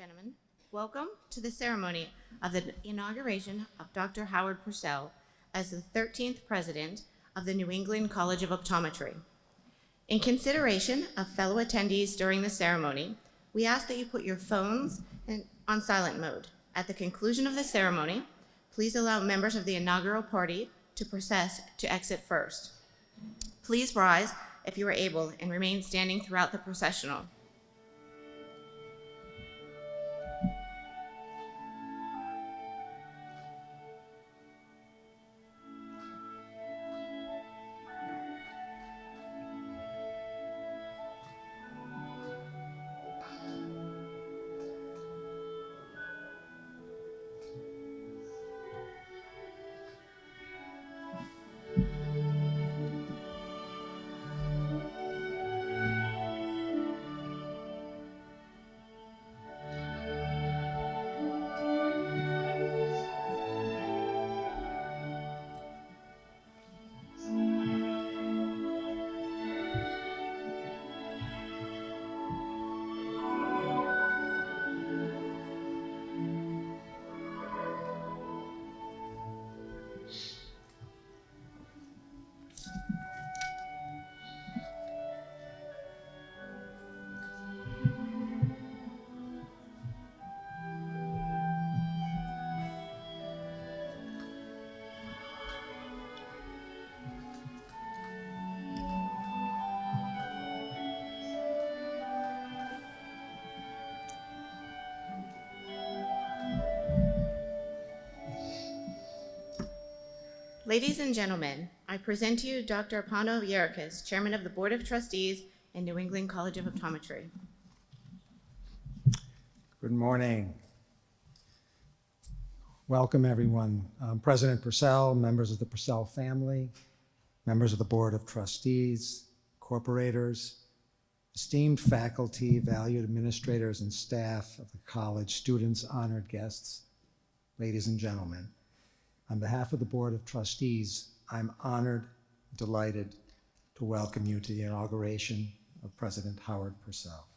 gentlemen, welcome to the ceremony of the inauguration of Dr. Howard Purcell as the 13th president of the New England College of Optometry. In consideration of fellow attendees during the ceremony, we ask that you put your phones on silent mode. At the conclusion of the ceremony, please allow members of the inaugural party to process to exit first. Please rise if you are able and remain standing throughout the processional. Ladies and gentlemen, I present to you Dr. Apano Yerkes, Chairman of the Board of Trustees in New England College of Optometry. Good morning. Welcome, everyone. President Purcell, members of the Purcell family, members of the Board of Trustees, corporators, esteemed faculty, valued administrators and staff of the college, students, honored guests, ladies and gentlemen. On behalf of the Board of Trustees, I'm honored, delighted to welcome you to the inauguration of President Howard Purcell.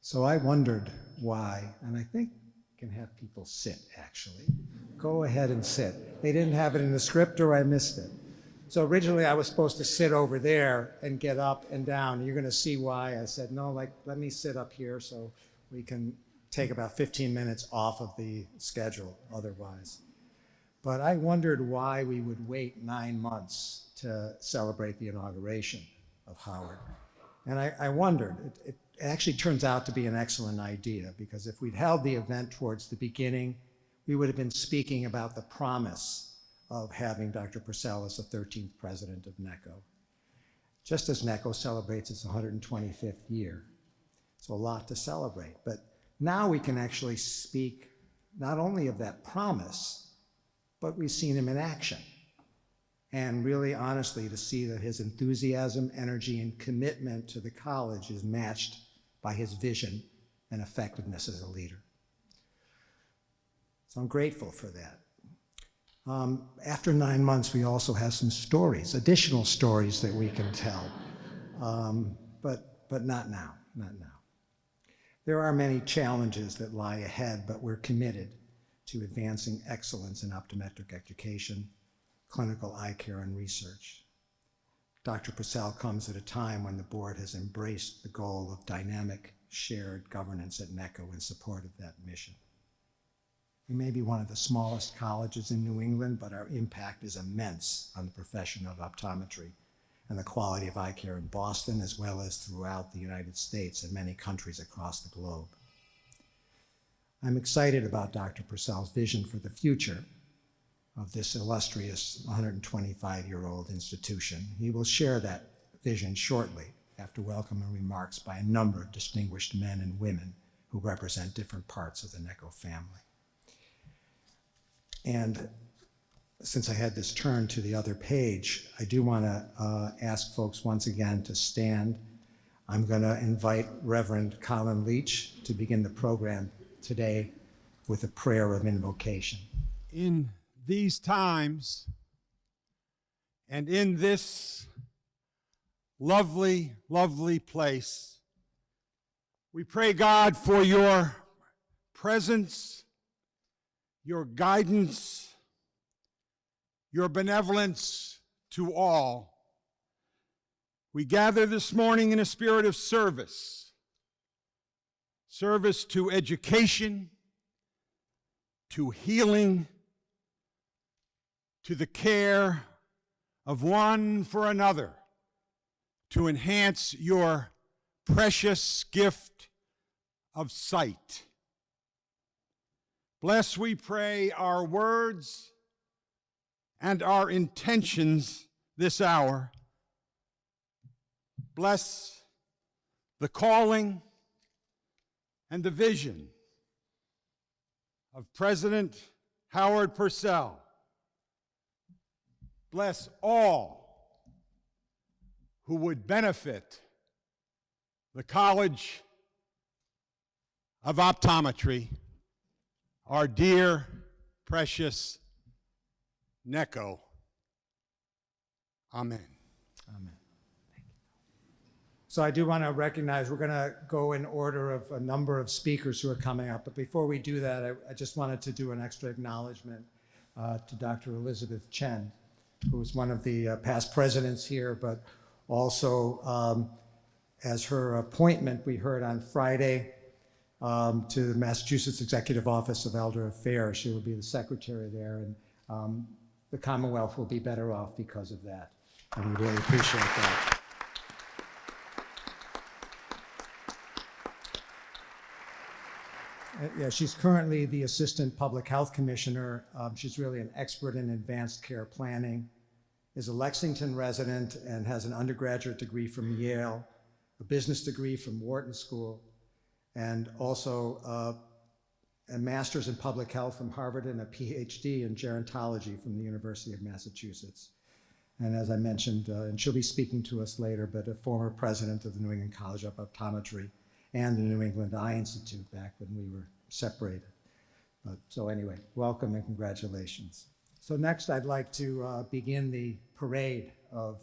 So I wondered why, and I think I can have people sit, actually. Go ahead and sit. They didn't have it in the script or I missed it. So originally I was supposed to sit over there and get up and down. You're gonna see why I said, no, let me sit up here so we can take about 15 minutes off of the schedule otherwise. But I wondered why we would wait 9 months to celebrate the inauguration of Howard. And I wondered, it actually turns out to be an excellent idea, because if we'd held the event towards the beginning, we would have been speaking about the promise of having Dr. Purcell as the 13th president of NECO, just as NECO celebrates its 125th year. So a lot to celebrate, but now we can actually speak not only of that promise, but we've seen him in action. And really honestly to see that his enthusiasm, energy, and commitment to the college is matched by his vision and effectiveness as a leader. So I'm grateful for that. After 9 months, we also have some stories, additional stories that we can tell, but not now, not now. There are many challenges that lie ahead, but we're committed to advancing excellence in optometric education, clinical eye care, and research. Dr. Purcell comes at a time when the board has embraced the goal of dynamic shared governance at NECO in support of that mission. We may be one of the smallest colleges in New England, but our impact is immense on the profession of optometry and the quality of eye care in Boston, as well as throughout the United States and many countries across the globe. I'm excited about Dr. Purcell's vision for the future of this illustrious 125-year-old institution. He will share that vision shortly after welcoming remarks by a number of distinguished men and women who represent different parts of the NECO family. And since I had this turn to the other page, I do want to ask folks once again to stand. I'm going to invite Reverend Colin Leach to begin the program today with a prayer of invocation. In these times and in this lovely, lovely place, We pray, God, for your presence, your guidance, your benevolence to all. We gather this morning in a spirit of service, service to education, to healing, to the care of one for another, to enhance your precious gift of sight. Bless, we pray, our words and our intentions this hour. Bless the calling and the vision of President Howard Purcell. Bless all who would benefit the College of Optometry, our dear, precious NECO. Amen. Amen. So I do want to recognize, we're going to go in order of a number of speakers who are coming up. But before we do that, I just wanted to do an extra acknowledgement to Dr. Elizabeth Chen, who was one of the past presidents here, but also as her appointment, we heard on Friday, to the Massachusetts Executive Office of Elder Affairs. She will be the secretary there, and the Commonwealth will be better off because of that. And we really appreciate that. Yeah, she's currently the Assistant Public Health Commissioner. She's really an expert in advanced care planning, is a Lexington resident, and has an undergraduate degree from Yale, a business degree from Wharton School, and also a master's in public health from Harvard and a PhD in gerontology from the University of Massachusetts. And as I mentioned, and she'll be speaking to us later, but a former president of the New England College of Optometry and the New England Eye Institute back when we were separated. So anyway, welcome and congratulations. So next I'd like to begin the parade of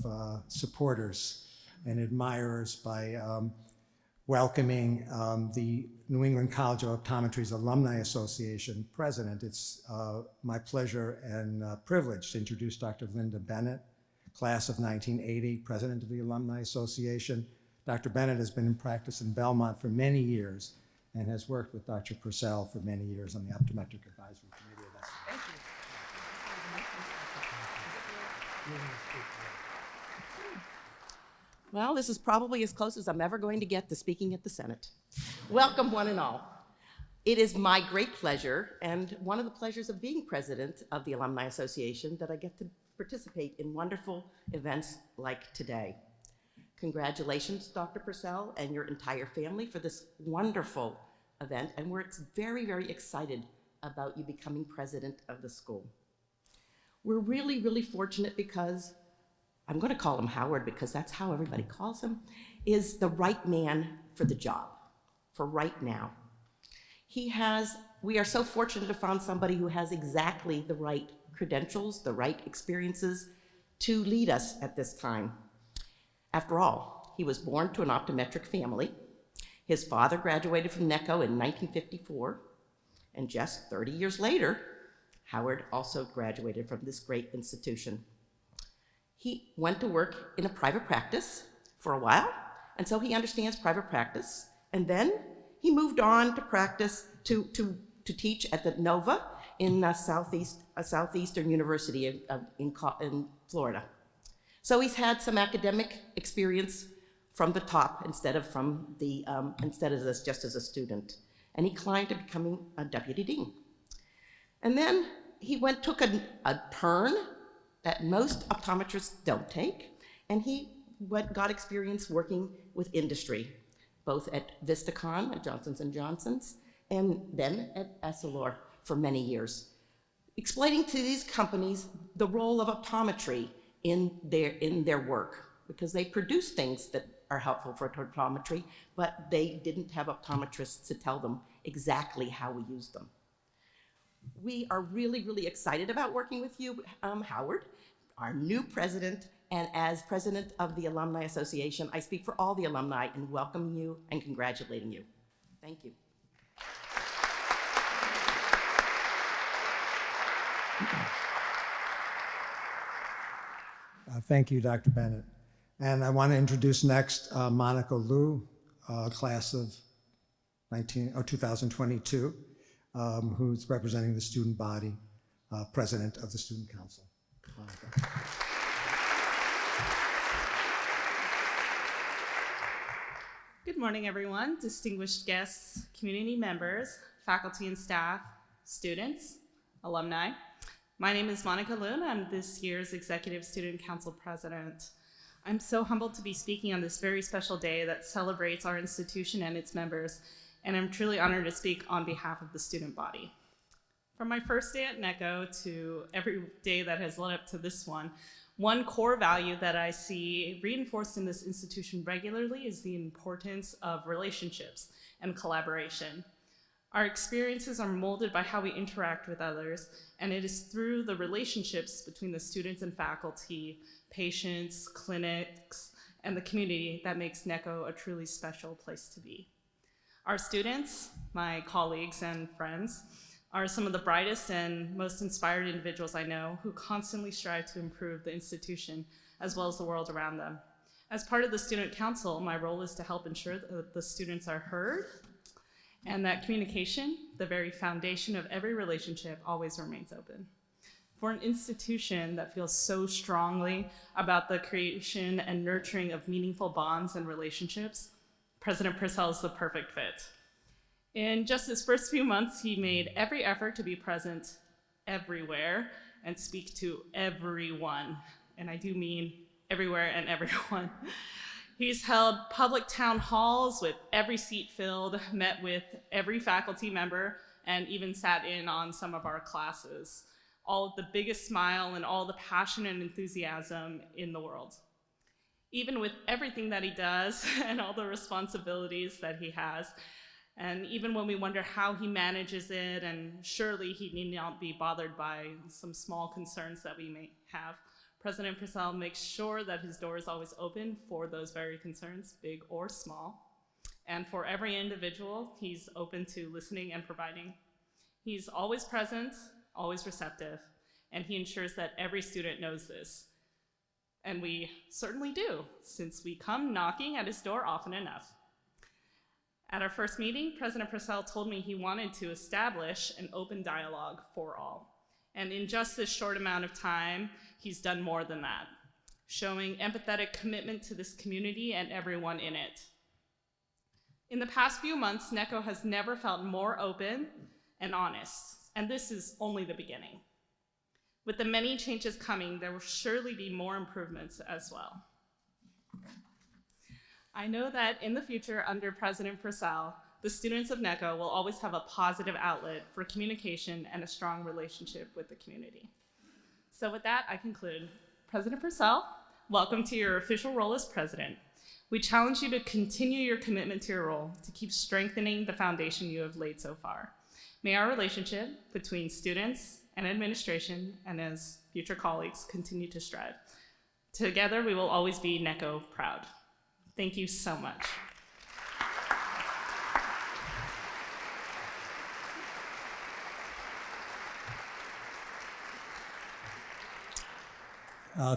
supporters and admirers by welcoming the New England College of Optometry's Alumni Association president. It's my pleasure and privilege to introduce Dr. Linda Bennett, class of 1980, president of the Alumni Association. Dr. Bennett has been in practice in Belmont for many years and has worked with Dr. Purcell for many years on the Optometric Advisory Committee. Thank you. Well, this is probably as close as I'm ever going to get to speaking at the Senate. Welcome, one and all. It is my great pleasure, and one of the pleasures of being president of the Alumni Association, that I get to participate in wonderful events like today. Congratulations, Dr. Purcell and your entire family, for this wonderful event, and we're very, very excited about you becoming president of the school. We're really, really fortunate because, I'm going to call him Howard because that's how everybody calls him, is the right man for the job, for right now. We are so fortunate to find somebody who has exactly the right credentials, the right experiences to lead us at this time. After all, he was born to an optometric family. His father graduated from NECO in 1954, and just 30 years later, Howard also graduated from this great institution. He went to work in a private practice for a while, and so he understands private practice, and then he moved on to practice to teach at the Nova in Southeastern University in Florida. So he's had some academic experience from the top instead of just as a student. And he climbed to becoming a deputy dean. And then he took a turn that most optometrists don't take, and he got experience working with industry, both at Vistacon, at Johnson's & Johnson's, and then at Essilor for many years, explaining to these companies the role of optometry in their work, because they produce things that are helpful for optometry, but they didn't have optometrists to tell them exactly how we use them. We are really, really excited about working with you, Howard, our new president, and as president of the Alumni Association, I speak for all the alumni in welcoming you and congratulating you. Thank you. Thank you, Dr. Bennett. And I want to introduce next Monica Liu, class of 2022, who's representing the student body, president of the Student Council. Monica. Good morning, everyone, distinguished guests, community members, faculty and staff, students, alumni. My name is Monica Liu, and I'm this year's Executive Student Council President. I'm so humbled to be speaking on this very special day that celebrates our institution and its members, and I'm truly honored to speak on behalf of the student body. From my first day at NECO to every day that has led up to this one core value that I see reinforced in this institution regularly is the importance of relationships and collaboration. Our experiences are molded by how we interact with others, and it is through the relationships between the students and faculty, patients, clinics, and the community that makes NECO a truly special place to be. Our students, my colleagues and friends, are some of the brightest and most inspired individuals I know who constantly strive to improve the institution as well as the world around them. As part of the Student Council, my role is to help ensure that the students are heard and that communication, the very foundation of every relationship, always remains open. For an institution that feels so strongly about the creation and nurturing of meaningful bonds and relationships, President Purcell is the perfect fit. In just his first few months, he made every effort to be present everywhere and speak to everyone. And I do mean everywhere and everyone. He's held public town halls with every seat filled, met with every faculty member, and even sat in on some of our classes. All with the biggest smile and all the passion and enthusiasm in the world. Even with everything that he does and all the responsibilities that he has, and even when we wonder how he manages it, and surely he need not be bothered by some small concerns that we may have, President Purcell makes sure that his door is always open for those very concerns, big or small. And for every individual, he's open to listening and providing. He's always present, always receptive, and he ensures that every student knows this. And we certainly do, since we come knocking at his door often enough. At our first meeting, President Purcell told me he wanted to establish an open dialogue for all. And in just this short amount of time, he's done more than that, showing empathetic commitment to this community and everyone in it. In the past few months, NECO has never felt more open and honest, and this is only the beginning. With the many changes coming, there will surely be more improvements as well. I know that in the future, under President Purcell, the students of NECO will always have a positive outlet for communication and a strong relationship with the community. So with that, I conclude. President Purcell, welcome to your official role as president. We challenge you to continue your commitment to your role, to keep strengthening the foundation you have laid so far. May our relationship between students and administration and as future colleagues continue to strive. Together, we will always be NECO proud. Thank you so much.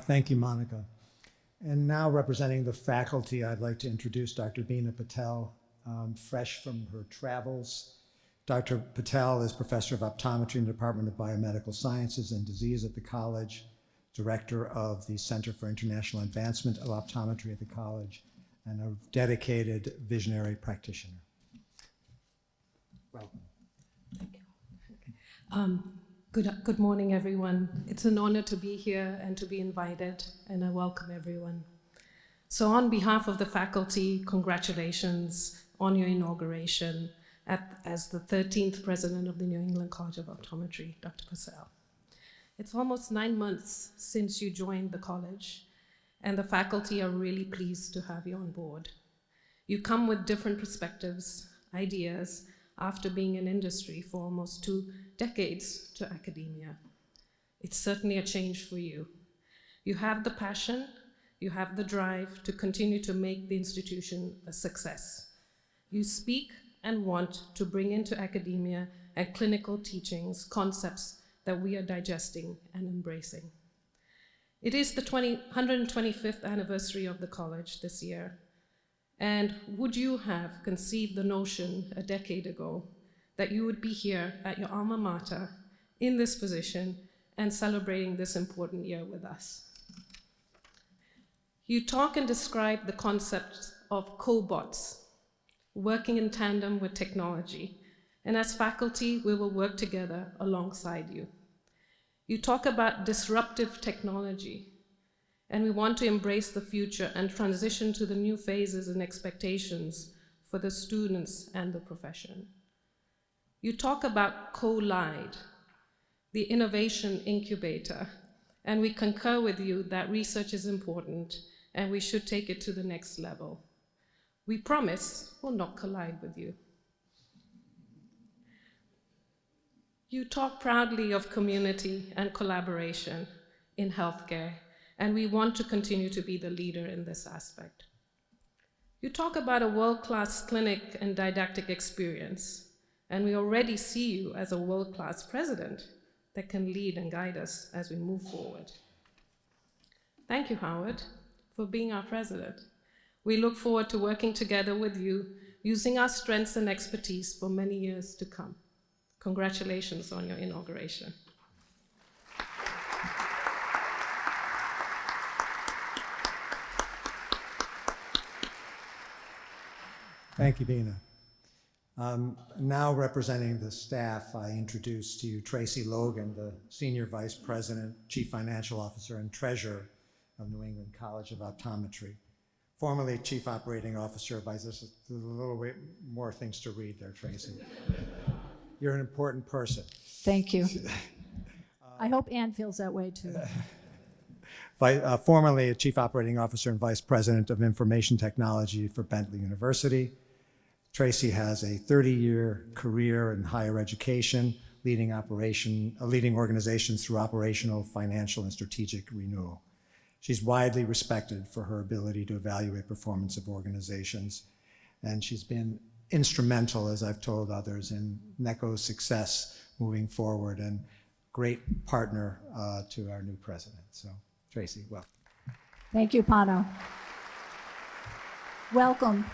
Thank you, Monica. And now representing the faculty, I'd like to introduce Dr. Beena Patel, fresh from her travels. Dr. Patel is professor of optometry in the Department of Biomedical Sciences and Disease at the college, director of the Center for International Advancement of Optometry at the college, and a dedicated visionary practitioner. Welcome. Good morning, everyone. It's an honor to be here and to be invited, and I welcome everyone. So on behalf of the faculty, congratulations on your inauguration as the 13th president of the New England College of Optometry, Dr. Purcell. It's almost 9 months since you joined the college, and the faculty are really pleased to have you on board. You come with different perspectives, ideas, after being in industry for almost 2 decades to academia. It's certainly a change for you. You have the passion, you have the drive to continue to make the institution a success. You speak and want to bring into academia and clinical teachings concepts that we are digesting and embracing. It is the 125th anniversary of the college this year, and would you have conceived the notion a decade ago that you would be here at your alma mater in this position and celebrating this important year with us? You talk and describe the concept of cobots, working in tandem with technology, and as faculty, we will work together alongside you. You talk about disruptive technology, and we want to embrace the future and transition to the new phases and expectations for the students and the profession. You talk about Kline, the innovation incubator, and we concur with you that research is important and we should take it to the next level. We promise we'll not collide with you. You talk proudly of community and collaboration in healthcare, and we want to continue to be the leader in this aspect. You talk about a world-class clinic and didactic experience, and we already see you as a world-class president that can lead and guide us as we move forward. Thank you, Howard, for being our president. We look forward to working together with you, using our strengths and expertise for many years to come. Congratulations on your inauguration. Thank you, Dina. Now representing the staff, I introduce to you Tracy Logan, the Senior Vice President, Chief Financial Officer, and Treasurer of New England College of Optometry. Formerly Chief Operating Officer, Vice. There's a little bit more things to read there, Tracy. You're an important person. Thank you. I hope Ann feels that way too. Formerly a Chief Operating Officer and Vice President of Information Technology for Bentley University. Tracy has a 30-year career in higher education, leading organizations through operational, financial, and strategic renewal. She's widely respected for her ability to evaluate performance of organizations, and she's been instrumental, as I've told others, in NECO's success moving forward, and great partner to our new president. So, Tracy, welcome. Thank you, Pano. Welcome.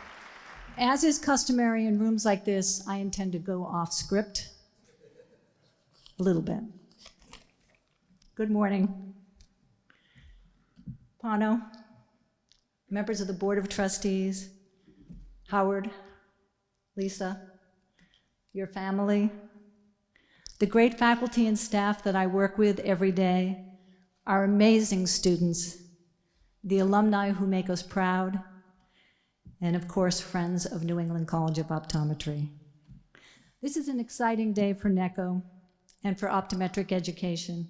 As is customary in rooms like this, I intend to go off script a little bit. Good morning. Pano, members of the Board of Trustees, Howard, Lisa, your family, the great faculty and staff that I work with every day, our amazing students, the alumni who make us proud, and of course, friends of New England College of Optometry. This is an exciting day for NECO and for optometric education.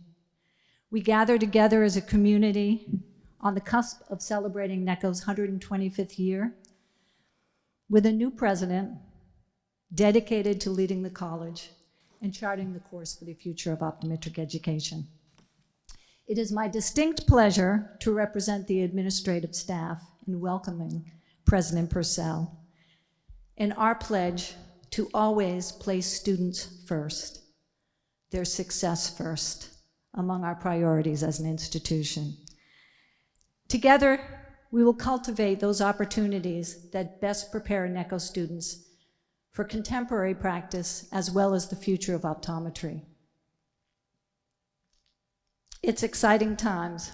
We gather together as a community on the cusp of celebrating NECO's 125th year with a new president dedicated to leading the college and charting the course for the future of optometric education. It is my distinct pleasure to represent the administrative staff in welcoming President Purcell and our pledge to always place students first, their success first, among our priorities as an institution. Together, we will cultivate those opportunities that best prepare NECO students for contemporary practice as well as the future of optometry. It's exciting times,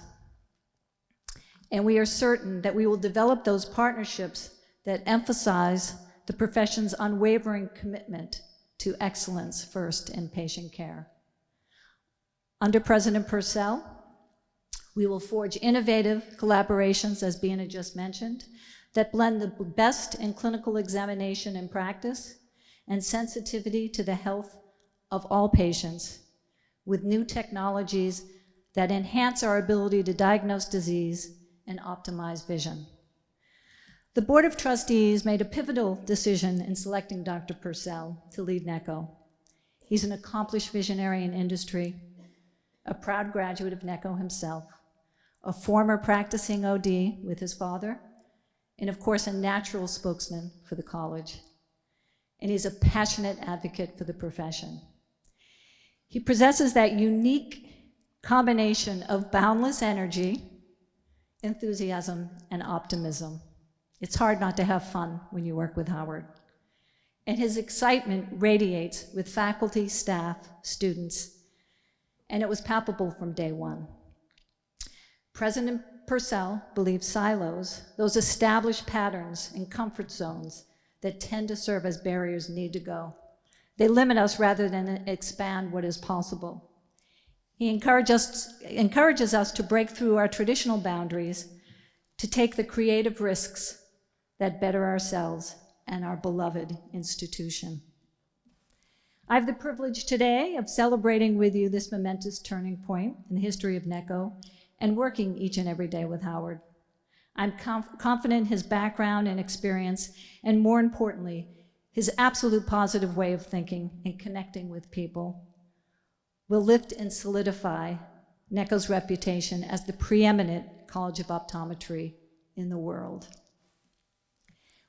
and we are certain that we will develop those partnerships that emphasize the profession's unwavering commitment to excellence first in patient care. Under President Purcell, we will forge innovative collaborations, as Bina just mentioned, that blend the best in clinical examination and practice and sensitivity to the health of all patients with new technologies that enhance our ability to diagnose disease and optimize vision. The Board of Trustees made a pivotal decision in selecting Dr. Purcell to lead NECO. He's an accomplished visionary in industry, a proud graduate of NECO himself, a former practicing OD with his father, and of course a natural spokesman for the college. and he's a passionate advocate for the profession. He possesses that unique combination of boundless energy, enthusiasm, and optimism. It's hard not to have fun when you work with Howard. And his excitement radiates with faculty, staff, students, and it was palpable from day one. President Purcell believes silos, those established patterns and comfort zones that tend to serve as barriers, need to go. They limit us rather than expand what is possible. He encourages us to break through our traditional boundaries, to take the creative risks that better ourselves and our beloved institution. I have the privilege today of celebrating with you this momentous turning point in the history of NECO and working each and every day with Howard. I'm confident in his background and experience, and more importantly, his absolute positive way of thinking and connecting with people will lift and solidify NECO's reputation as the preeminent College of Optometry in the world.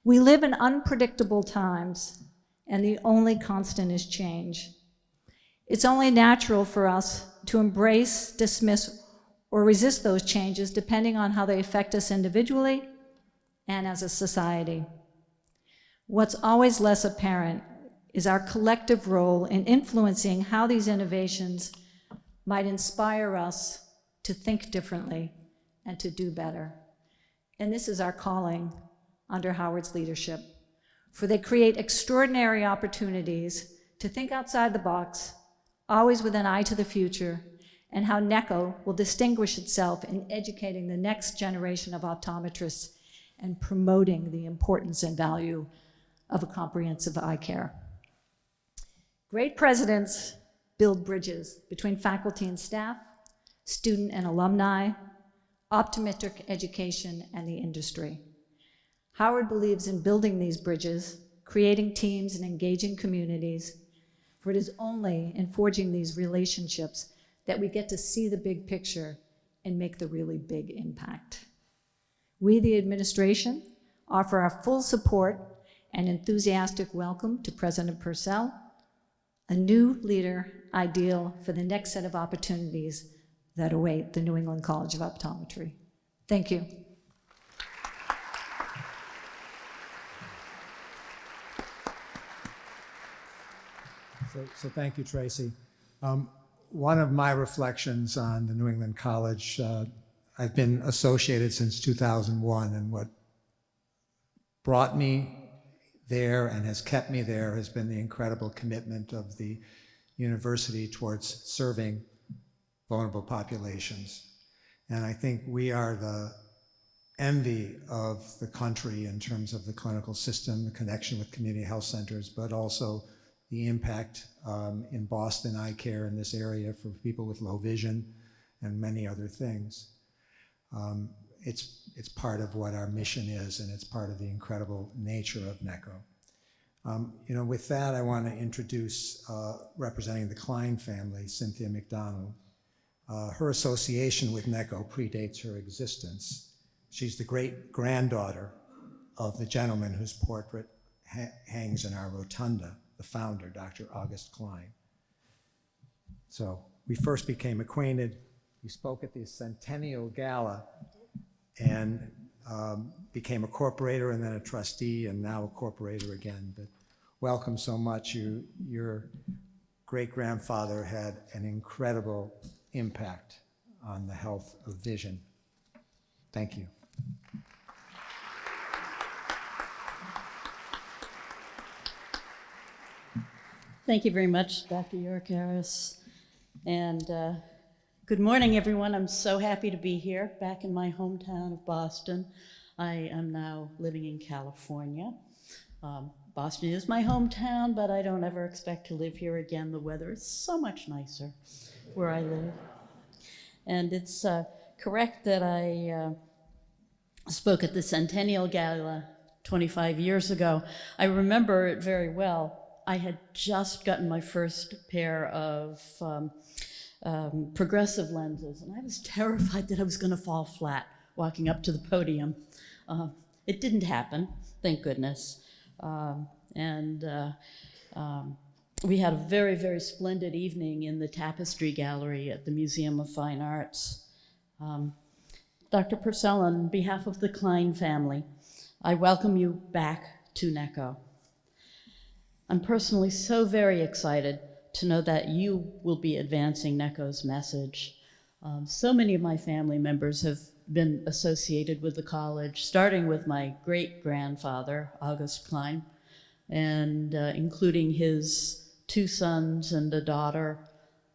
We live in unpredictable times, and the only constant is change. It's only natural for us to embrace, dismiss, or resist those changes depending on how they affect us individually and as a society. What's always less apparent is our collective role in influencing how these innovations might inspire us to think differently and to do better. And this is our calling under Howard's leadership, for they create extraordinary opportunities to think outside the box, always with an eye to the future, and how NECO will distinguish itself in educating the next generation of optometrists and promoting the importance and value of a comprehensive eye care. Great presidents build bridges between faculty and staff, student and alumni, optometric education, and the industry. Howard believes in building these bridges, creating teams, and engaging communities, for it is only in forging these relationships that we get to see the big picture and make the really big impact. We, the administration, offer our full support and enthusiastic welcome to President Purcell, a new leader ideal for the next set of opportunities that await the New England College of Optometry. Thank you. So thank you, Tracy. One of my reflections on the New England College, I've been associated since 2001, and what brought me there and has kept me there has been the incredible commitment of the university towards serving vulnerable populations. And I think we are the envy of the country in terms of the clinical system, the connection with community health centers, but also the impact in Boston eye care in this area for people with low vision and many other things. It's part of what our mission is, and it's part of the incredible nature of NECO. With that, I want to introduce, representing the Kline family, Cynthia Mcdonnell. Her association with NECO predates her existence. She's the great-granddaughter of the gentleman whose portrait hangs in our rotunda, the founder, Dr. August Kline. So we first became acquainted. We spoke at the Centennial Gala and became a corporator and then a trustee and now a corporator again. But welcome so much. Your great-grandfather had an incredible impact on the health of vision. Thank you. Thank you very much, Dr. York Harris. And good morning, everyone. I'm so happy to be here back in my hometown of Boston. I am now living in California. Boston is my hometown, but I don't ever expect to live here again. The weather is so much nicer where I live. And it's correct that I spoke at the Centennial Gala 25 years ago. I remember it very well. I had just gotten my first pair of progressive lenses, and I was terrified that I was going to fall flat walking up to the podium. It didn't happen, thank goodness. and we had a very, very splendid evening in the Tapestry Gallery at the Museum of Fine Arts. Dr. Purcell, on behalf of the Kline family, I welcome you back to NECO. I'm personally so very excited to know that you will be advancing NECO's message. So many of my family members have been associated with the college, starting with my great-grandfather, August Kline, and including his 2 sons and a daughter.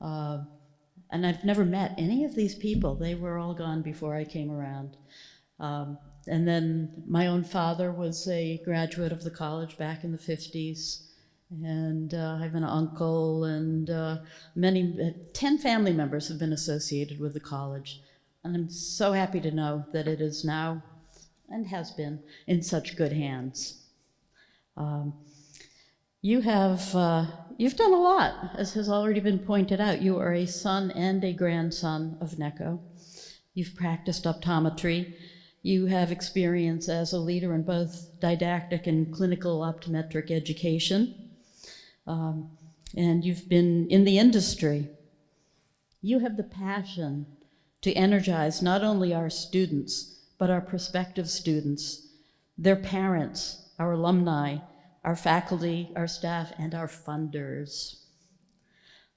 And I've never met any of these people. They were all gone before I came around. And then my own father was a graduate of the college back in the 50s. And I have an uncle, and 10 family members have been associated with the college. And I'm so happy to know that it is now, and has been, in such good hands. You've done a lot, as has already been pointed out. You are a son and a grandson of NECO. You've practiced optometry. You have experience as a leader in both didactic and clinical optometric education. And you've been in the industry. You have the passion to energize not only our students, but our prospective students, their parents, our alumni, our faculty, our staff, and our funders.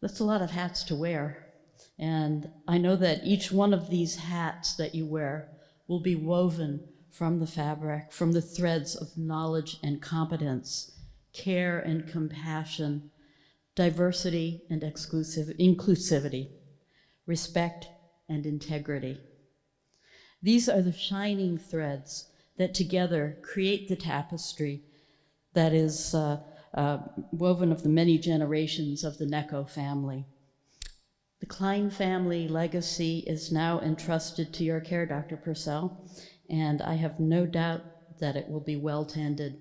That's a lot of hats to wear. And I know that each one of these hats that you wear will be woven from the fabric, from the threads of knowledge and competence, care and compassion, diversity and inclusivity, respect and integrity. These are the shining threads that together create the tapestry that is woven of the many generations of the NECO family. The Kline family legacy is now entrusted to your care, Dr. Purcell, and I have no doubt that it will be well tended.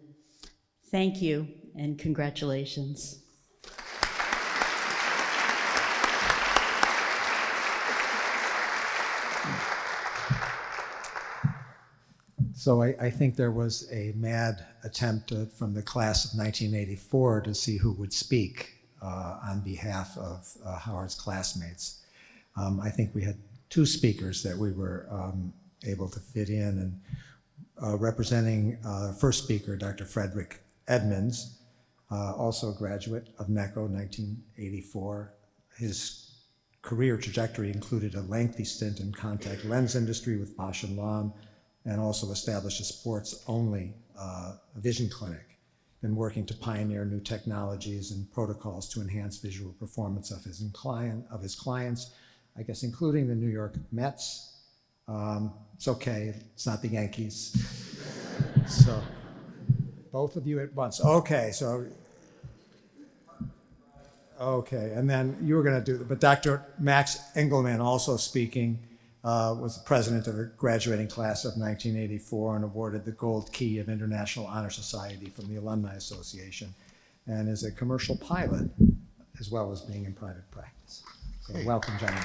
Thank you, and congratulations. So I think there was a mad attempt from the class of 1984 to see who would speak on behalf of Howard's classmates. I think we had 2 speakers that we were able to fit in, and representing first speaker, Dr. Frederick Edmonds, also a graduate of NECO, 1984. His career trajectory included a lengthy stint in contact lens industry with Bosch & Lomb, and also established a sports-only vision clinic, been working to pioneer new technologies and protocols to enhance visual performance of his clients, I guess including the New York Mets. It's okay, it's not the Yankees. So, both of you at once. Okay, and then you were gonna do, but Dr. Max Engelman also speaking, was the president of the graduating class of 1984 and awarded the Gold Key of International Honor Society from the Alumni Association, and is a commercial pilot as well as being in private practice. So welcome, gentlemen.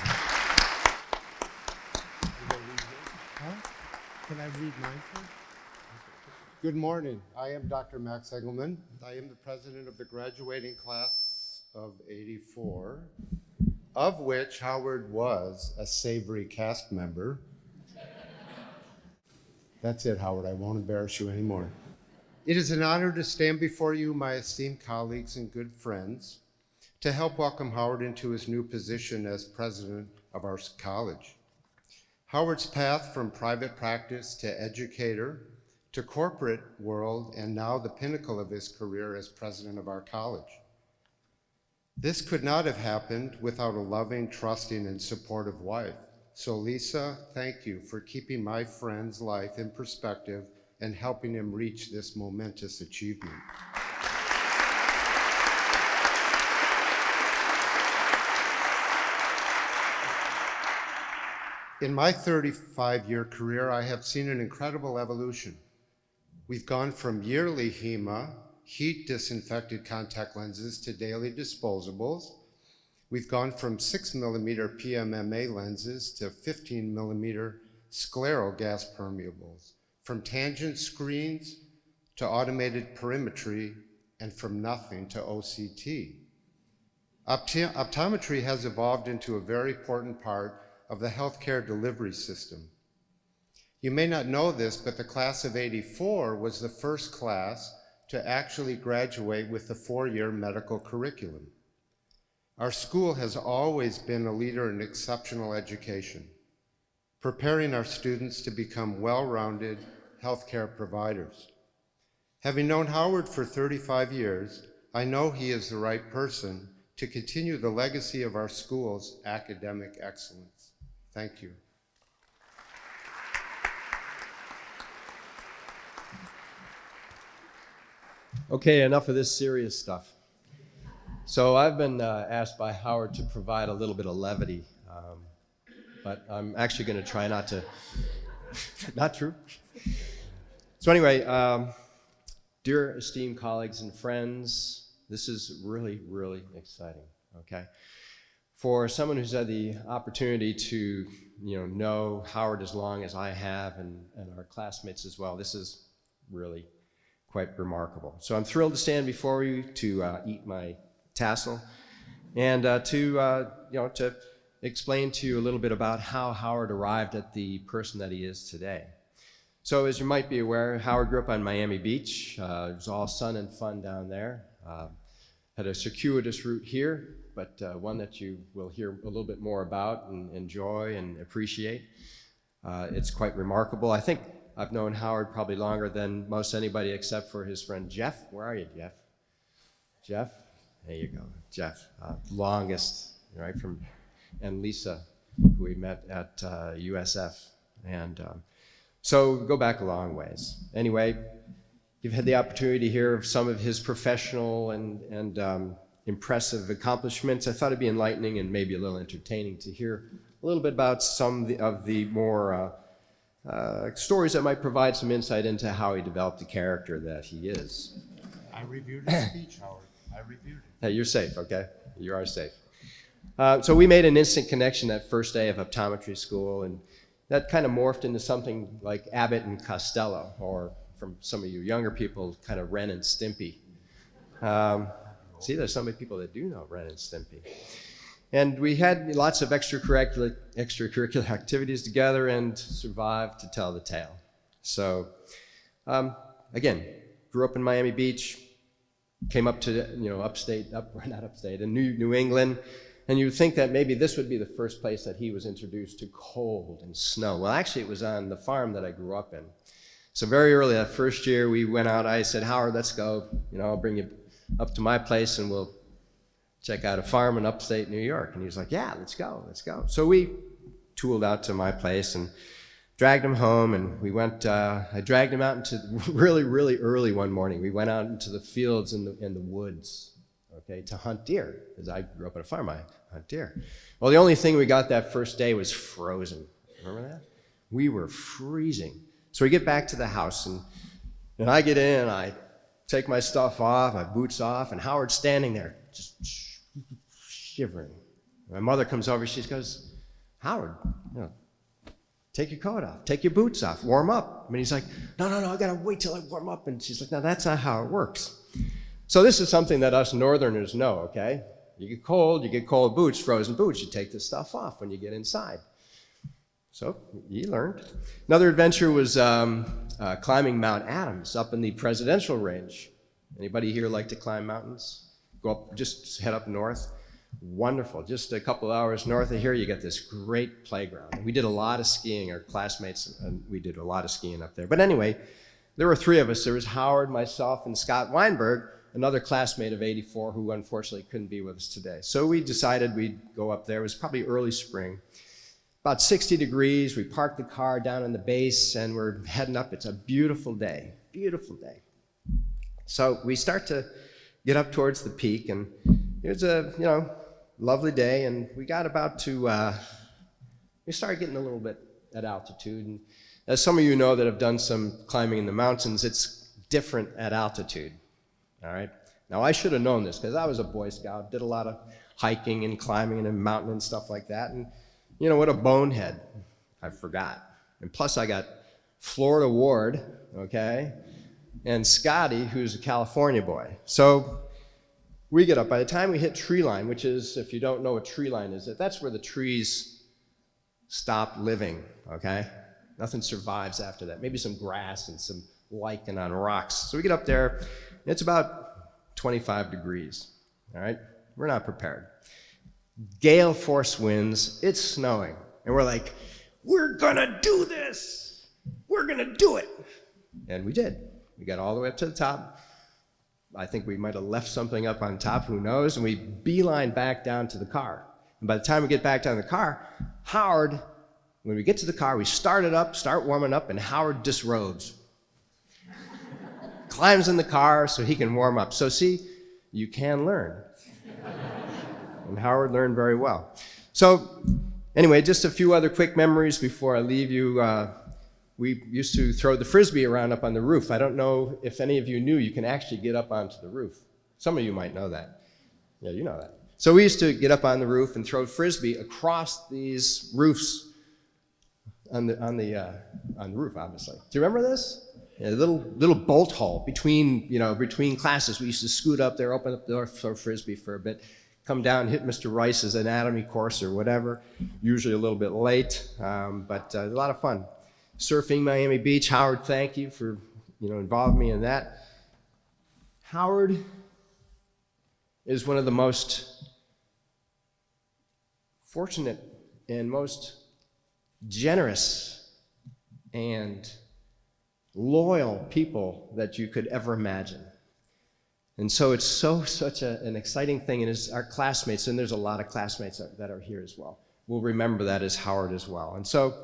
Can I read mine first? Good morning. I am Dr. Max Engelman. I am the president of the graduating class of '84. Of which Howard was a savory cast member. That's it, Howard. I won't embarrass you anymore. It is an honor to stand before you, my esteemed colleagues and good friends, to help welcome Howard into his new position as president of our college. Howard's path from private practice to educator to corporate world, and now the pinnacle of his career as president of our college. This could not have happened without a loving, trusting, and supportive wife. So Lisa, thank you for keeping my friend's life in perspective and helping him reach this momentous achievement. In my 35-year career, I have seen an incredible evolution. We've gone from yearly HEMA, heat disinfected contact lenses, to daily disposables. We've gone from 6mm PMMA lenses to 15mm scleral gas permeables, from tangent screens to automated perimetry, and from nothing to OCT. Optometry has evolved into a very important part of the healthcare delivery system. You may not know this, but the class of '84 was the first class to actually graduate with the 4-year medical curriculum. Our school has always been a leader in exceptional education, preparing our students to become well-rounded healthcare providers. Having known Howard for 35 years, I know he is the right person to continue the legacy of our school's academic excellence. Thank you. Okay, enough of this serious stuff. So I've been asked by Howard to provide a little bit of levity, but I'm actually going to try not to. Not true. So anyway, dear esteemed colleagues and friends, this is really, really exciting, okay? For someone who's had the opportunity to know Howard as long as I have and our classmates as well, this is really quite remarkable. So I'm thrilled to stand before you to eat my tassel and to explain to you a little bit about how Howard arrived at the person that he is today. So as you might be aware, Howard grew up on Miami Beach. It was all sun and fun down there. Had a circuitous route here, but one that you will hear a little bit more about and enjoy and appreciate. It's quite remarkable. I think I've known Howard probably longer than most anybody except for his friend Jeff. Where are you, Jeff? Jeff? There you go, Jeff. Longest, right, and Lisa, who we met at USF. And so go back a long ways. Anyway, you've had the opportunity to hear of some of his professional and impressive accomplishments. I thought it'd be enlightening and maybe a little entertaining to hear a little bit about some of the more stories that might provide some insight into how he developed the character that he is. I reviewed his speech, Howard. I reviewed it. Hey, you're safe, okay? You are safe. So we made an instant connection that first day of optometry school, and that kind of morphed into something like Abbott and Costello, or from some of you younger people, kind of Ren and Stimpy. See, there's so many people that do know Ren and Stimpy. And we had lots of extracurricular activities together and survived to tell the tale. So, again, grew up in Miami Beach, came up to, in New England, and you would think that maybe this would be the first place that he was introduced to cold and snow. Well, actually, it was on the farm that I grew up in. So very early that first year, we went out. I said, Howard, let's go. I'll bring you up to my place, and we'll check out a farm in upstate New York. And he was like, yeah, let's go. So we tooled out to my place and dragged him home, and we went, I dragged him out into really, really early one morning. We went out into the fields and the woods, okay, to hunt deer, because I grew up on a farm, I hunt deer. Well, the only thing we got that first day was frozen. Remember that? We were freezing. So we get back to the house, and I get in, and I take my stuff off, my boots off, and Howard's standing there, just shivering. My mother comes over, she goes, Howard, take your coat off, take your boots off, warm up. And he's like, no, I gotta wait till I warm up. And she's like, no, that's not how it works. So this is something that us Northerners know, okay? You get cold boots, frozen boots, you take this stuff off when you get inside. So you learned. Another adventure was climbing Mount Adams up in the presidential range. Anybody here like to climb mountains? Go up, just head up north. Wonderful. Just a couple hours north of here, you get this great playground. We did a lot of skiing, our classmates, and we did a lot of skiing up there. But anyway, there were three of us. There was Howard, myself, and Scott Weinberg, another classmate of '84 who unfortunately couldn't be with us today. So we decided we'd go up there. It was probably early spring. About 60 degrees. We parked the car down in the base, and we're heading up. It's a beautiful day, beautiful day. So we start to get up towards the peak, and it was a, lovely day, and we got about to, we started getting a little bit at altitude. And as some of you know that have done some climbing in the mountains, it's different at altitude, all right? Now, I should have known this because I was a Boy Scout, did a lot of hiking and climbing in a mountain and stuff like that, and what a bonehead. I forgot. And plus, I got Florida Ward, okay? and Scotty, who's a California boy. So we get up. By the time we hit tree line, which is, if you don't know what tree line is, that's where the trees stop living, okay? Nothing survives after that. Maybe some grass and some lichen on rocks. So we get up there, and it's about 25 degrees, all right? We're not prepared. Gale force winds, it's snowing, and we're like, we're gonna do this! We're gonna do it! And we did. We got all the way up to the top. I think we might have left something up on top, who knows, and we beeline back down to the car. And by the time we get back down to the car, Howard, when we get to the car, we start it up, start warming up, and Howard disrobes. Climbs in the car so he can warm up. So see, you can learn. And Howard learned very well. So anyway, just a few other quick memories before I leave you. We used to throw the Frisbee around up on the roof. I don't know if any of you knew you can actually get up onto the roof. Some of you might know that. Yeah, you know that. So we used to get up on the roof and throw Frisbee across these roofs on the roof, obviously. Do you remember this? Yeah, a little bolt hole between classes. We used to scoot up there, open up the door, throw Frisbee for a bit, come down, hit Mr. Rice's anatomy course or whatever, usually a little bit late, but a lot of fun. Surfing Miami Beach, Howard, thank you for involving me in that. Howard is one of the most fortunate and most generous and loyal people that you could ever imagine. And so it's such an exciting thing, and as our classmates, and there's a lot of classmates that are here as well, we'll remember that as Howard as well. And so,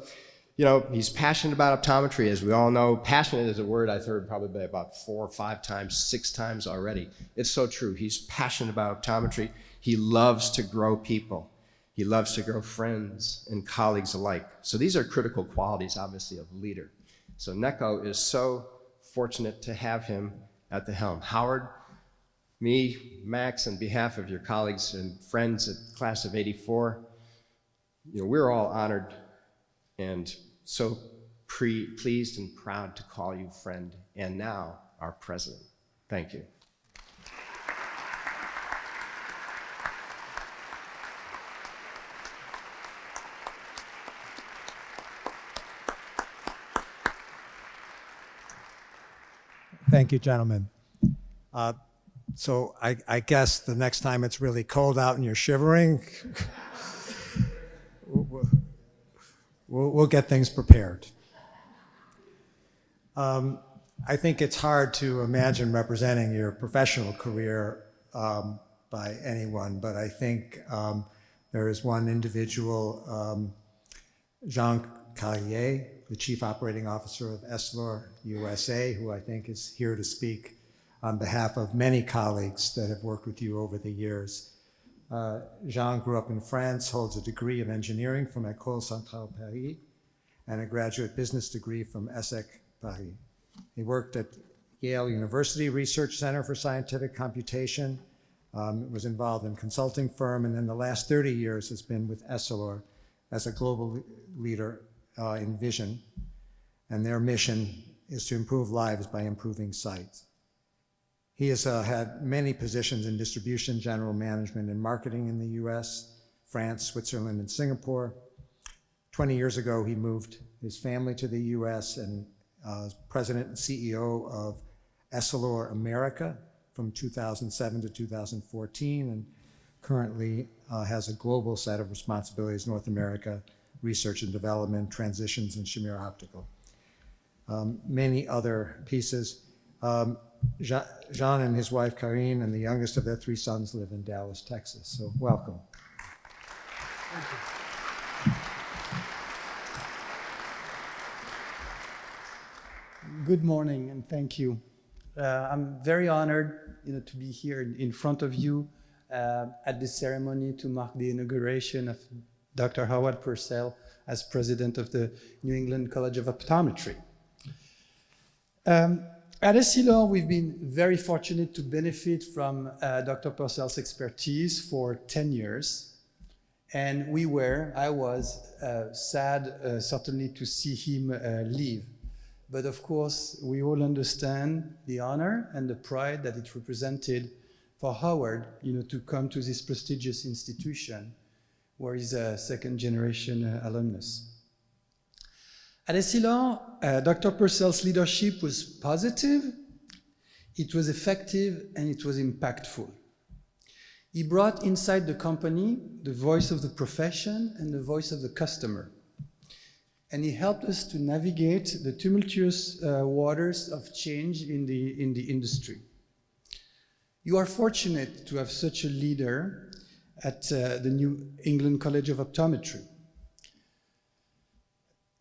he's passionate about optometry, as we all know. Passionate is a word I've heard probably about 4 or 5 times, 6 times already. It's so true. He's passionate about optometry. He loves to grow people. He loves to grow friends and colleagues alike. So these are critical qualities, obviously, of a leader. So NECO is so fortunate to have him at the helm. Howard, me, Max, on behalf of your colleagues and friends at class of '84, we're all honored and so pleased and proud to call you friend, and now our president. Thank you. Thank you, gentlemen. So I guess the next time it's really cold out and you're shivering, we'll get things prepared. I think it's hard to imagine representing your professional career by anyone, but I think there is one individual, Jean Carrier, the Chief Operating Officer of Essilor USA, who I think is here to speak on behalf of many colleagues that have worked with you over the years. Jean grew up in France, holds a degree of engineering from École Centrale Paris, and a graduate business degree from ESSEC Paris. He worked at Yale University Research Center for Scientific Computation, was involved in consulting firm, and in the last 30 years has been with Essilor as a global leader in vision, and their mission is to improve lives by improving sight. He has had many positions in distribution, general management, and marketing in the US, France, Switzerland, and Singapore. 20 years ago, he moved his family to the US and was president and CEO of Essilor America from 2007 to 2014, and currently has a global set of responsibilities: North America, research and development, transitions, and Shamir Optical. Many other pieces. Jean and his wife, Karine, and the youngest of their 3 sons live in Dallas, Texas. So welcome. Thank you. Good morning, and thank you. I'm very honored to be here in front of you at this ceremony to mark the inauguration of Dr. Howard Purcell as president of the New England College of Optometry. At Essilor, we've been very fortunate to benefit from Dr. Purcell's expertise for 10 years. And I was sad certainly to see him leave. But of course, we all understand the honor and the pride that it represented for Howard, to come to this prestigious institution where he's a second-generation alumnus. At Essilor, Dr. Purcell's leadership was positive, it was effective, and it was impactful. He brought inside the company the voice of the profession and the voice of the customer. And he helped us to navigate the tumultuous waters of change in the industry. You are fortunate to have such a leader at the New England College of Optometry.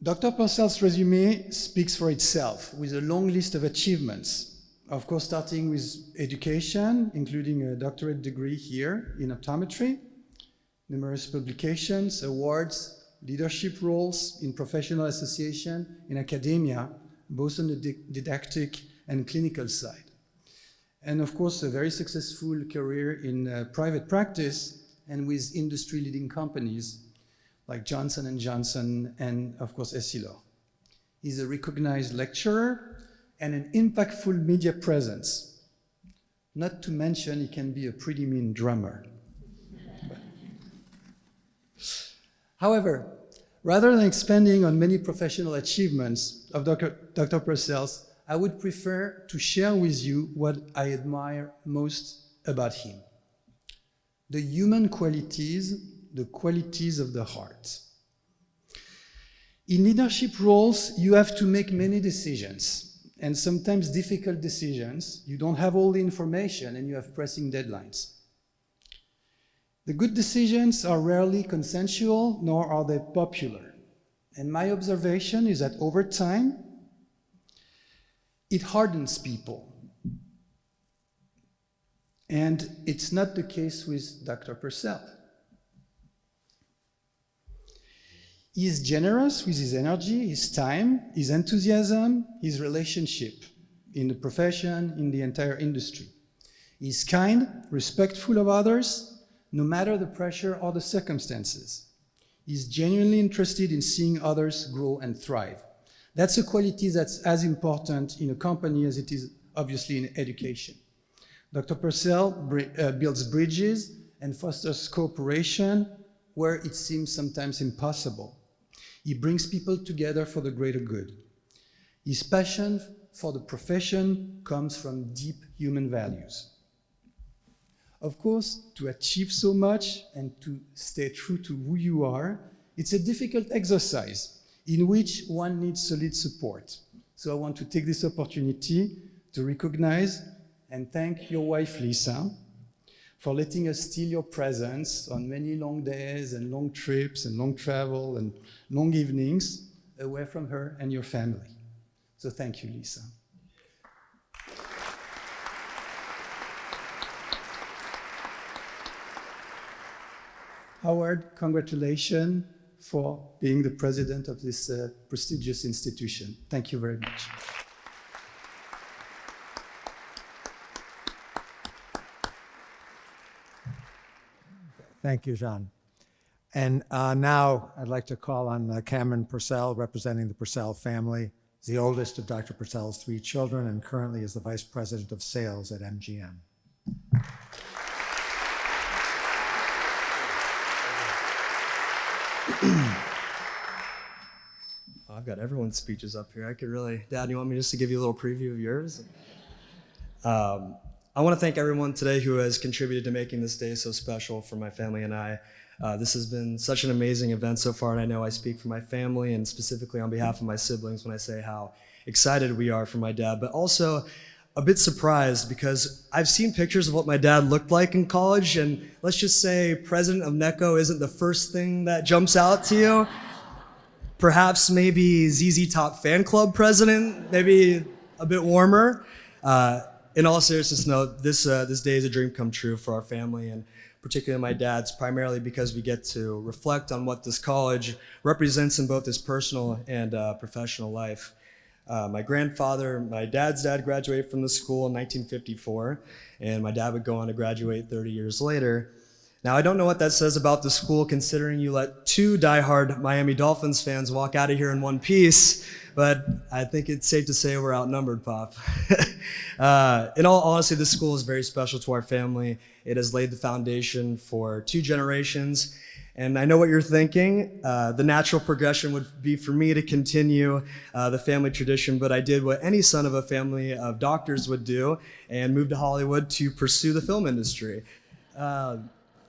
Dr. Purcell's resume speaks for itself with a long list of achievements, of course starting with education, including a doctorate degree here in optometry, numerous publications, awards, leadership roles in professional association, in academia, both on the didactic and clinical side. And of course, a very successful career in private practice and with industry-leading companies like Johnson & Johnson and, of course, Essilor. He's a recognized lecturer and an impactful media presence. Not to mention, he can be a pretty mean drummer. However, rather than expanding on many professional achievements of Dr. Purcell's, I would prefer to share with you what I admire most about him. The human qualities, the qualities of the heart. In leadership roles, you have to make many decisions, and sometimes difficult decisions. You don't have all the information, and you have pressing deadlines. The good decisions are rarely consensual, nor are they popular. And my observation is that over time, it hardens people. And it's not the case with Dr. Purcell. He is generous with his energy, his time, his enthusiasm, his relationship in the profession, in the entire industry. He's kind, respectful of others, no matter the pressure or the circumstances. He's genuinely interested in seeing others grow and thrive. That's a quality that's as important in a company as it is obviously in education. Dr. Purcell builds bridges and fosters cooperation where it seems sometimes impossible. He brings people together for the greater good. His passion for the profession comes from deep human values. Of course, to achieve so much and to stay true to who you are, it's a difficult exercise in which one needs solid support. So I want to take this opportunity to recognize and thank your wife, Lisa, for letting us steal your presence on many long days and long trips and long travel and long evenings away from her and your family. So thank you, Lisa. Howard, congratulations for being the president of this prestigious institution. Thank you very much. Thank you, Jean. And now I'd like to call on Cameron Purcell, representing the Purcell family. He's the oldest of Dr. Purcell's 3 children and currently is the vice president of sales at MGM. I've got everyone's speeches up here. I could really, Dad, you want me just to give you a little preview of yours? I want to thank everyone today who has contributed to making this day so special for my family and I. This has been such an amazing event so far, and I know I speak for my family and specifically on behalf of my siblings when I say how excited we are for my dad, but also a bit surprised because I've seen pictures of what my dad looked like in college, and let's just say president of NECO isn't the first thing that jumps out to you. Perhaps maybe ZZ Top fan club president, maybe a bit warmer. In all seriousness, no, this day is a dream come true for our family, and particularly my dad's, primarily because we get to reflect on what this college represents in both his personal and professional life. My grandfather, my dad's dad, graduated from the school in 1954, and my dad would go on to graduate 30 years later. Now, I don't know what that says about the school, considering you let 2 diehard Miami Dolphins fans walk out of here in one piece, but I think it's safe to say we're outnumbered, Pop. In all honesty, this school is very special to our family. It has laid the foundation for 2 generations, and I know what you're thinking. The natural progression would be for me to continue the family tradition, but I did what any son of a family of doctors would do and moved to Hollywood to pursue the film industry.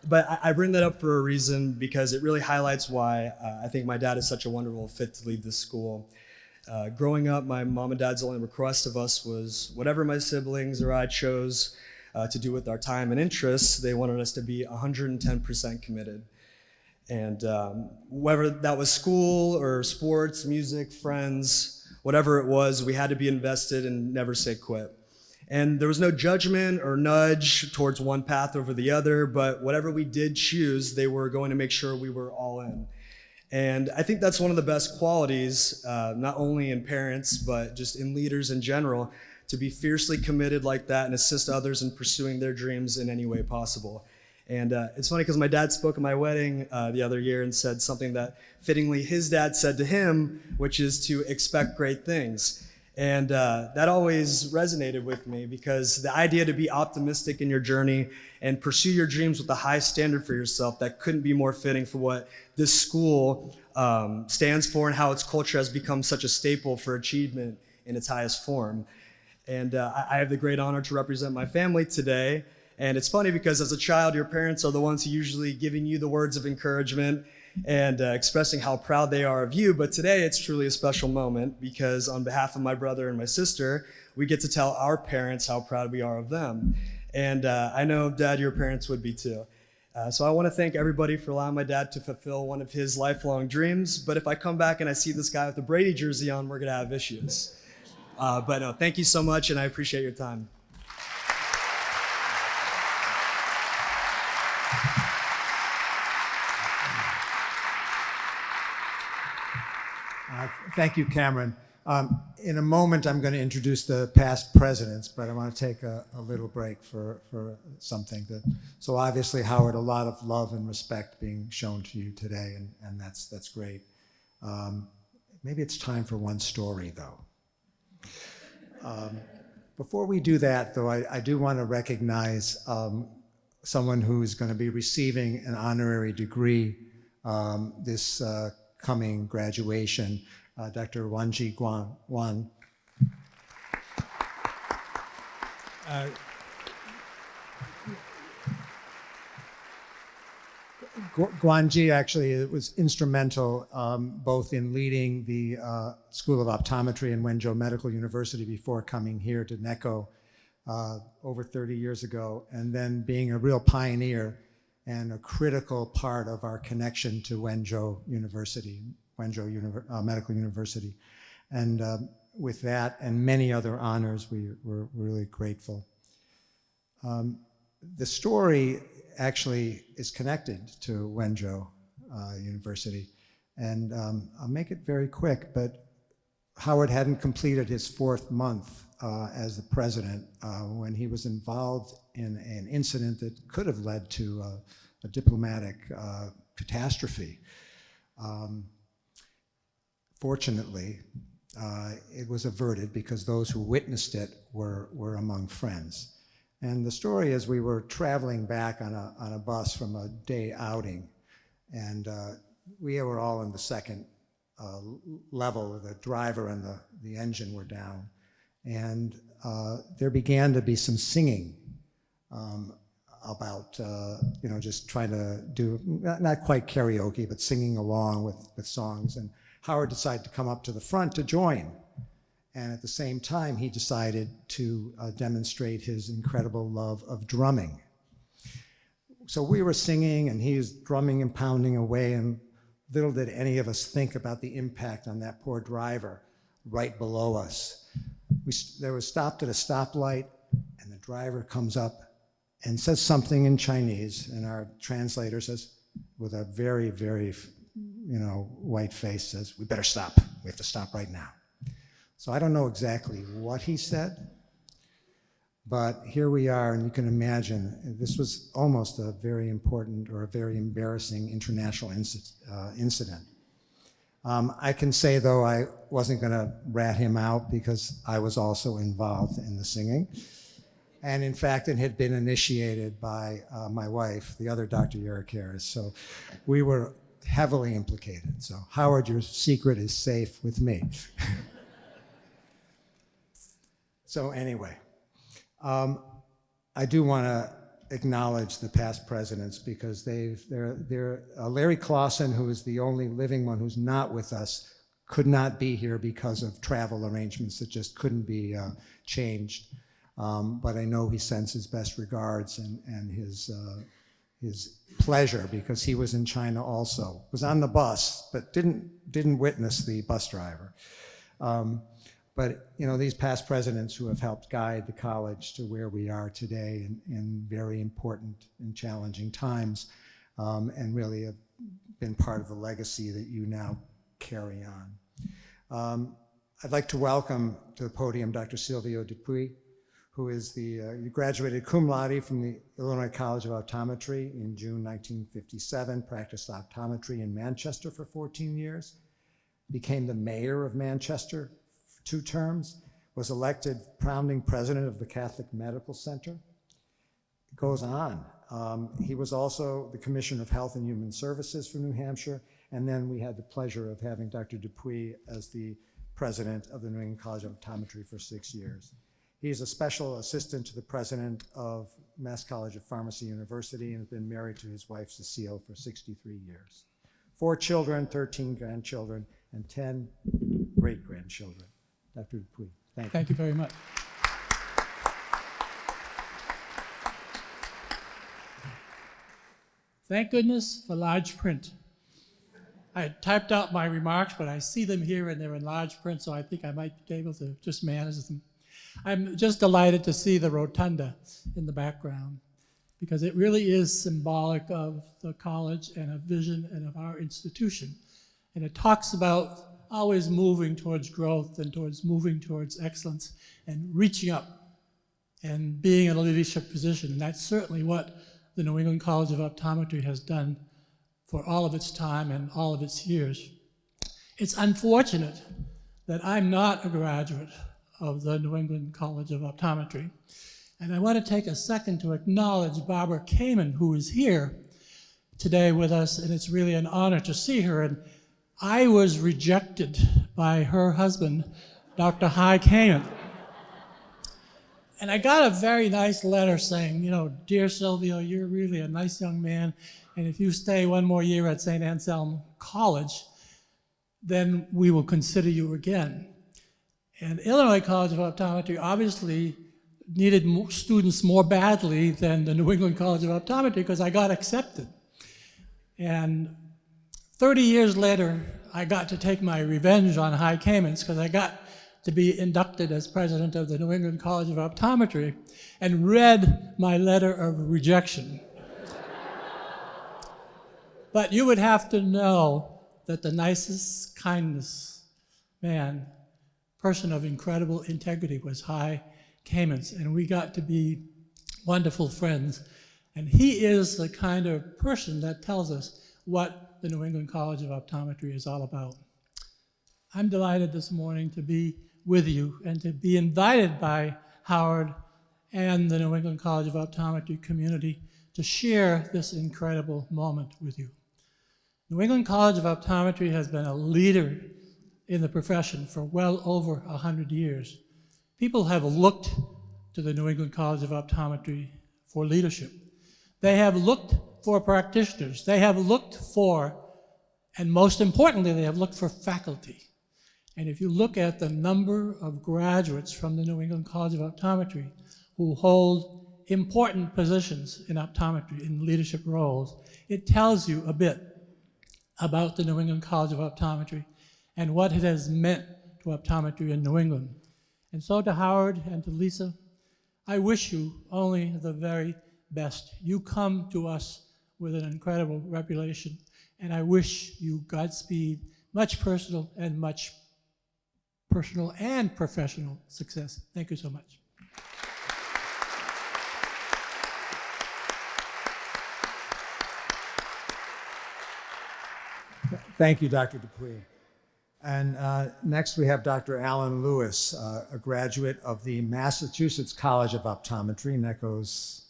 But I bring that up for a reason, because it really highlights why I think my dad is such a wonderful fit to lead this school. Growing up, my mom and dad's only request of us was whatever my siblings or I chose to do with our time and interests, they wanted us to be 110% committed. And whether that was school or sports, music, friends, whatever it was, we had to be invested and never say quit. And there was no judgment or nudge towards one path over the other, but whatever we did choose, they were going to make sure we were all in. And I think that's one of the best qualities, not only in parents, but just in leaders in general, to be fiercely committed like that and assist others in pursuing their dreams in any way possible. And it's funny because my dad spoke at my wedding the other year and said something that fittingly his dad said to him, which is to expect great things. And that always resonated with me, because the idea to be optimistic in your journey and pursue your dreams with a high standard for yourself, that couldn't be more fitting for what this school stands for and how its culture has become such a staple for achievement in its highest form. And I have the great honor to represent my family today. And it's funny because as a child, your parents are the ones who usually giving you the words of encouragement and expressing how proud they are of you. But today it's truly a special moment, because on behalf of my brother and my sister, we get to tell our parents how proud we are of them. And I know, Dad, your parents would be too. So I want to thank everybody for allowing my dad to fulfill one of his lifelong dreams. But if I come back and I see this guy with the Brady jersey on, we're going to have issues. But no, thank you so much, and I appreciate your time. Thank you, Cameron. In a moment, I'm going to introduce the past presidents, but I want to take a little break for something. So obviously, Howard, a lot of love and respect being shown to you today, and that's great. Maybe it's time for one story, though. Before we do that, though, I do want to recognize someone who is going to be receiving an honorary degree this coming graduation, Dr. Wanji Guan. Guanji actually was instrumental both in leading the School of Optometry in Wenzhou Medical University before coming here to NECO over 30 years ago, and then being a real pioneer and a critical part of our connection to Wenzhou University, Medical University. And with that and many other honors, we're really grateful. The story actually is connected to Wenzhou University. And I'll make it very quick, but Howard hadn't completed his 4th month as the president when he was involved in an incident that could have led to a diplomatic catastrophe. Fortunately, it was averted because those who witnessed it were among friends. And the story is we were traveling back on a bus from a day outing, and we were all in the 2nd level. The driver and the engine were down. And there began to be some singing about, just trying to do, not quite karaoke, but singing along with songs. And Howard decided to come up to the front to join. And at the same time, he decided to demonstrate his incredible love of drumming. So we were singing, and he was drumming and pounding away, and little did any of us think about the impact on that poor driver right below us. They were stopped at a stoplight, and the driver comes up and says something in Chinese, and our translator says, with a very, very, white face, says, "We better stop. We have to stop right now." So I don't know exactly what he said, But here we are, and you can imagine, this was almost a very important or a very embarrassing international incident. I can say, though, I wasn't going to rat him out because I was also involved in the singing. And in fact, it had been initiated by my wife, the other Dr. Harris. So we were heavily implicated. So Howard, your secret is safe with me. So anyway, I do want to acknowledge the past presidents because Larry Clausen, who is the only living one who's not with us, could not be here because of travel arrangements that just couldn't be changed. But I know he sends his best regards and his pleasure because he was in China also. Was on the bus, but didn't witness the bus driver. But you know, these past presidents who have helped guide the college to where we are today in very important and challenging times, and really have been part of the legacy that you now carry on. I'd like to welcome to the podium Dr. Silvio Dupuy, who is you graduated cum laude from the Illinois College of Optometry in June 1957, practiced optometry in Manchester for 14 years, became the mayor of Manchester for 2 terms, was elected founding president of the Catholic Medical Center. It goes on. He was also the Commissioner of Health and Human Services for New Hampshire, and then we had the pleasure of having Dr. Dupuy as the president of the New England College of Optometry for 6 years. He is a special assistant to the president of Mass College of Pharmacy University and has been married to his wife, Cecile, for 63 years. 4 children, 13 grandchildren, and 10 great-grandchildren. Dr. Dupuy, thank you. Thank you very much. Thank goodness for large print. I had typed out my remarks, but I see them here and they're in large print, so I think I might be able to just manage them. I'm just delighted to see the rotunda in the background because it really is symbolic of the college and a vision and of our institution. And it talks about always moving towards growth and towards moving towards excellence and reaching up and being in a leadership position. And that's certainly what the New England College of Optometry has done for all of its time and all of its years. It's unfortunate that I'm not a graduate of the New England College of Optometry. And I want to take a second to acknowledge Barbara Kaman, who is here today with us, and it's really an honor to see her. And I was rejected by her husband, Dr. Hy Kaman. And I got a very nice letter saying, you know, dear Silvio, you're really a nice young man, and if you stay 1 more year at St. Anselm College, then we will consider you again. And Illinois College of Optometry obviously needed students more badly than the New England College of Optometry because I got accepted. And 30 years later, I got to take my revenge on Hy Kamans because I got to be inducted as president of the New England College of Optometry and read my letter of rejection. But you would have to know that the nicest kindness man, person of incredible integrity, was Hy Kamans, and we got to be wonderful friends. And he is the kind of person that tells us what the New England College of Optometry is all about. I'm delighted this morning to be with you and to be invited by Howard and the New England College of Optometry community to share this incredible moment with you. New England College of Optometry has been a leader in the profession for well over 100 years. People have looked to the New England College of Optometry for leadership. They have looked for practitioners. They have looked for, and most importantly, they have looked for faculty. And if you look at the number of graduates from the New England College of Optometry who hold important positions in optometry, in leadership roles, it tells you a bit about the New England College of Optometry and what it has meant to optometry in New England. And so to Howard and to Lisa, I wish you only the very best. You come to us with an incredible reputation, and I wish you Godspeed, much personal and professional success. Thank you so much. Thank you, Dr. Dupuy. And next we have Dr. Alan Lewis, a graduate of the Massachusetts College of Optometry, NECO's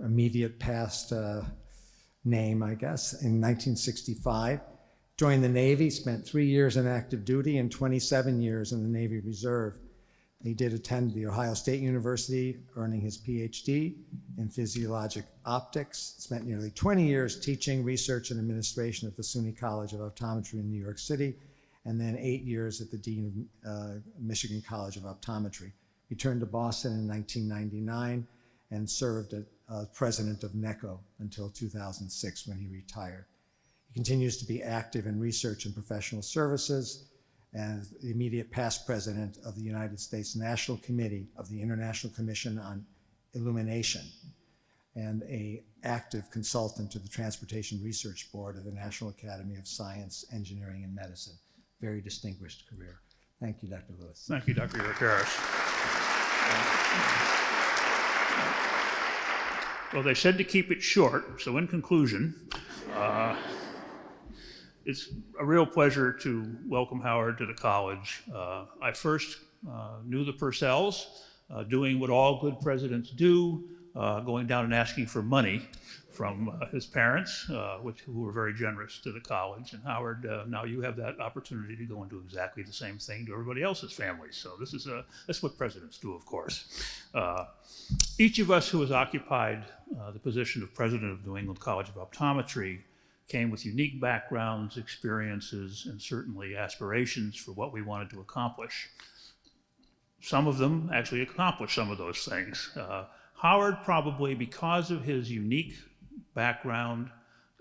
immediate past name, I guess, in 1965. Joined the Navy, spent 3 years in active duty and 27 years in the Navy Reserve. He did attend the Ohio State University, earning his PhD in physiologic optics. Spent nearly 20 years teaching research and administration at the SUNY College of Optometry in New York City, and then 8 years at the Dean of Michigan College of Optometry. Returned to Boston in 1999 and served as president of NECO until 2006 when he retired. He continues to be active in research and professional services, and the immediate past president of the United States National Committee of the International Commission on Illumination, and an active consultant to the Transportation Research Board of the National Academy of Science, Engineering, and Medicine. Very distinguished career. Thank you, Dr. Lewis. Thank you, Dr. York-Harris. Well, they said to keep it short, so in conclusion, it's a real pleasure to welcome Howard to the college. I first knew the Purcells, doing what all good presidents do, going down and asking for money from his parents, who were very generous to the college. And Howard, now you have that opportunity to go and do exactly the same thing to everybody else's families. So that's what presidents do, of course. Each of us who has occupied the position of president of New England College of Optometry came with unique backgrounds, experiences, and certainly aspirations for what we wanted to accomplish. Some of them actually accomplished some of those things. Howard, probably because of his unique background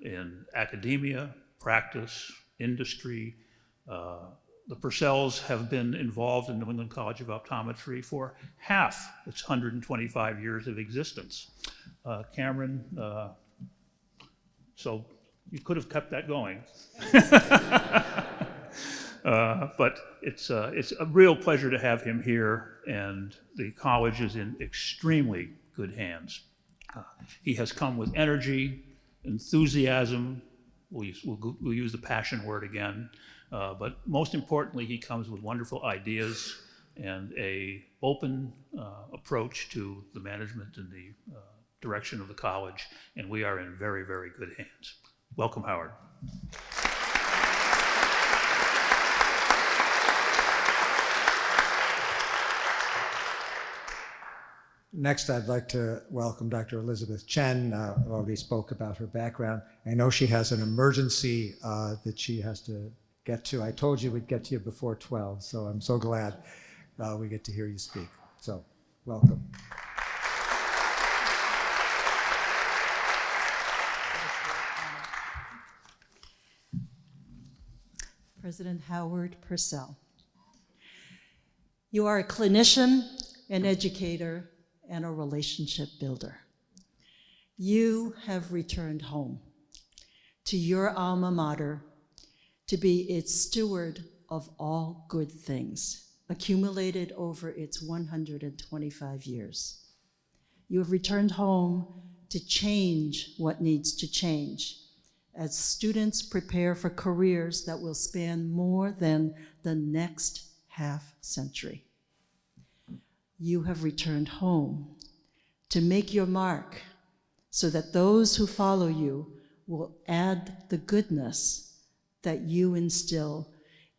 in academia, practice, industry, the Purcells have been involved in New England College of Optometry for half its 125 years of existence. Cameron, so you could have kept that going. But it's a real pleasure to have him here, and the college is in extremely good hands. He has come with energy, enthusiasm, we'll use the passion word again, but most importantly, he comes with wonderful ideas and an open approach to the management and the direction of the college, and we are in very, very good hands. Welcome, Howard. Next, I'd like to welcome Dr. Elizabeth Chen. I already spoke about her background. I know she has an emergency that she has to get to. I told you we'd get to you before 12, so I'm so glad we get to hear you speak. So, welcome. President Howard Purcell. You are a clinician, an educator, and a relationship builder. You have returned home to your alma mater to be its steward of all good things accumulated over its 125 years. You have returned home to change what needs to change as students prepare for careers that will span more than the next half century. You have returned home to make your mark so that those who follow you will add the goodness that you instill,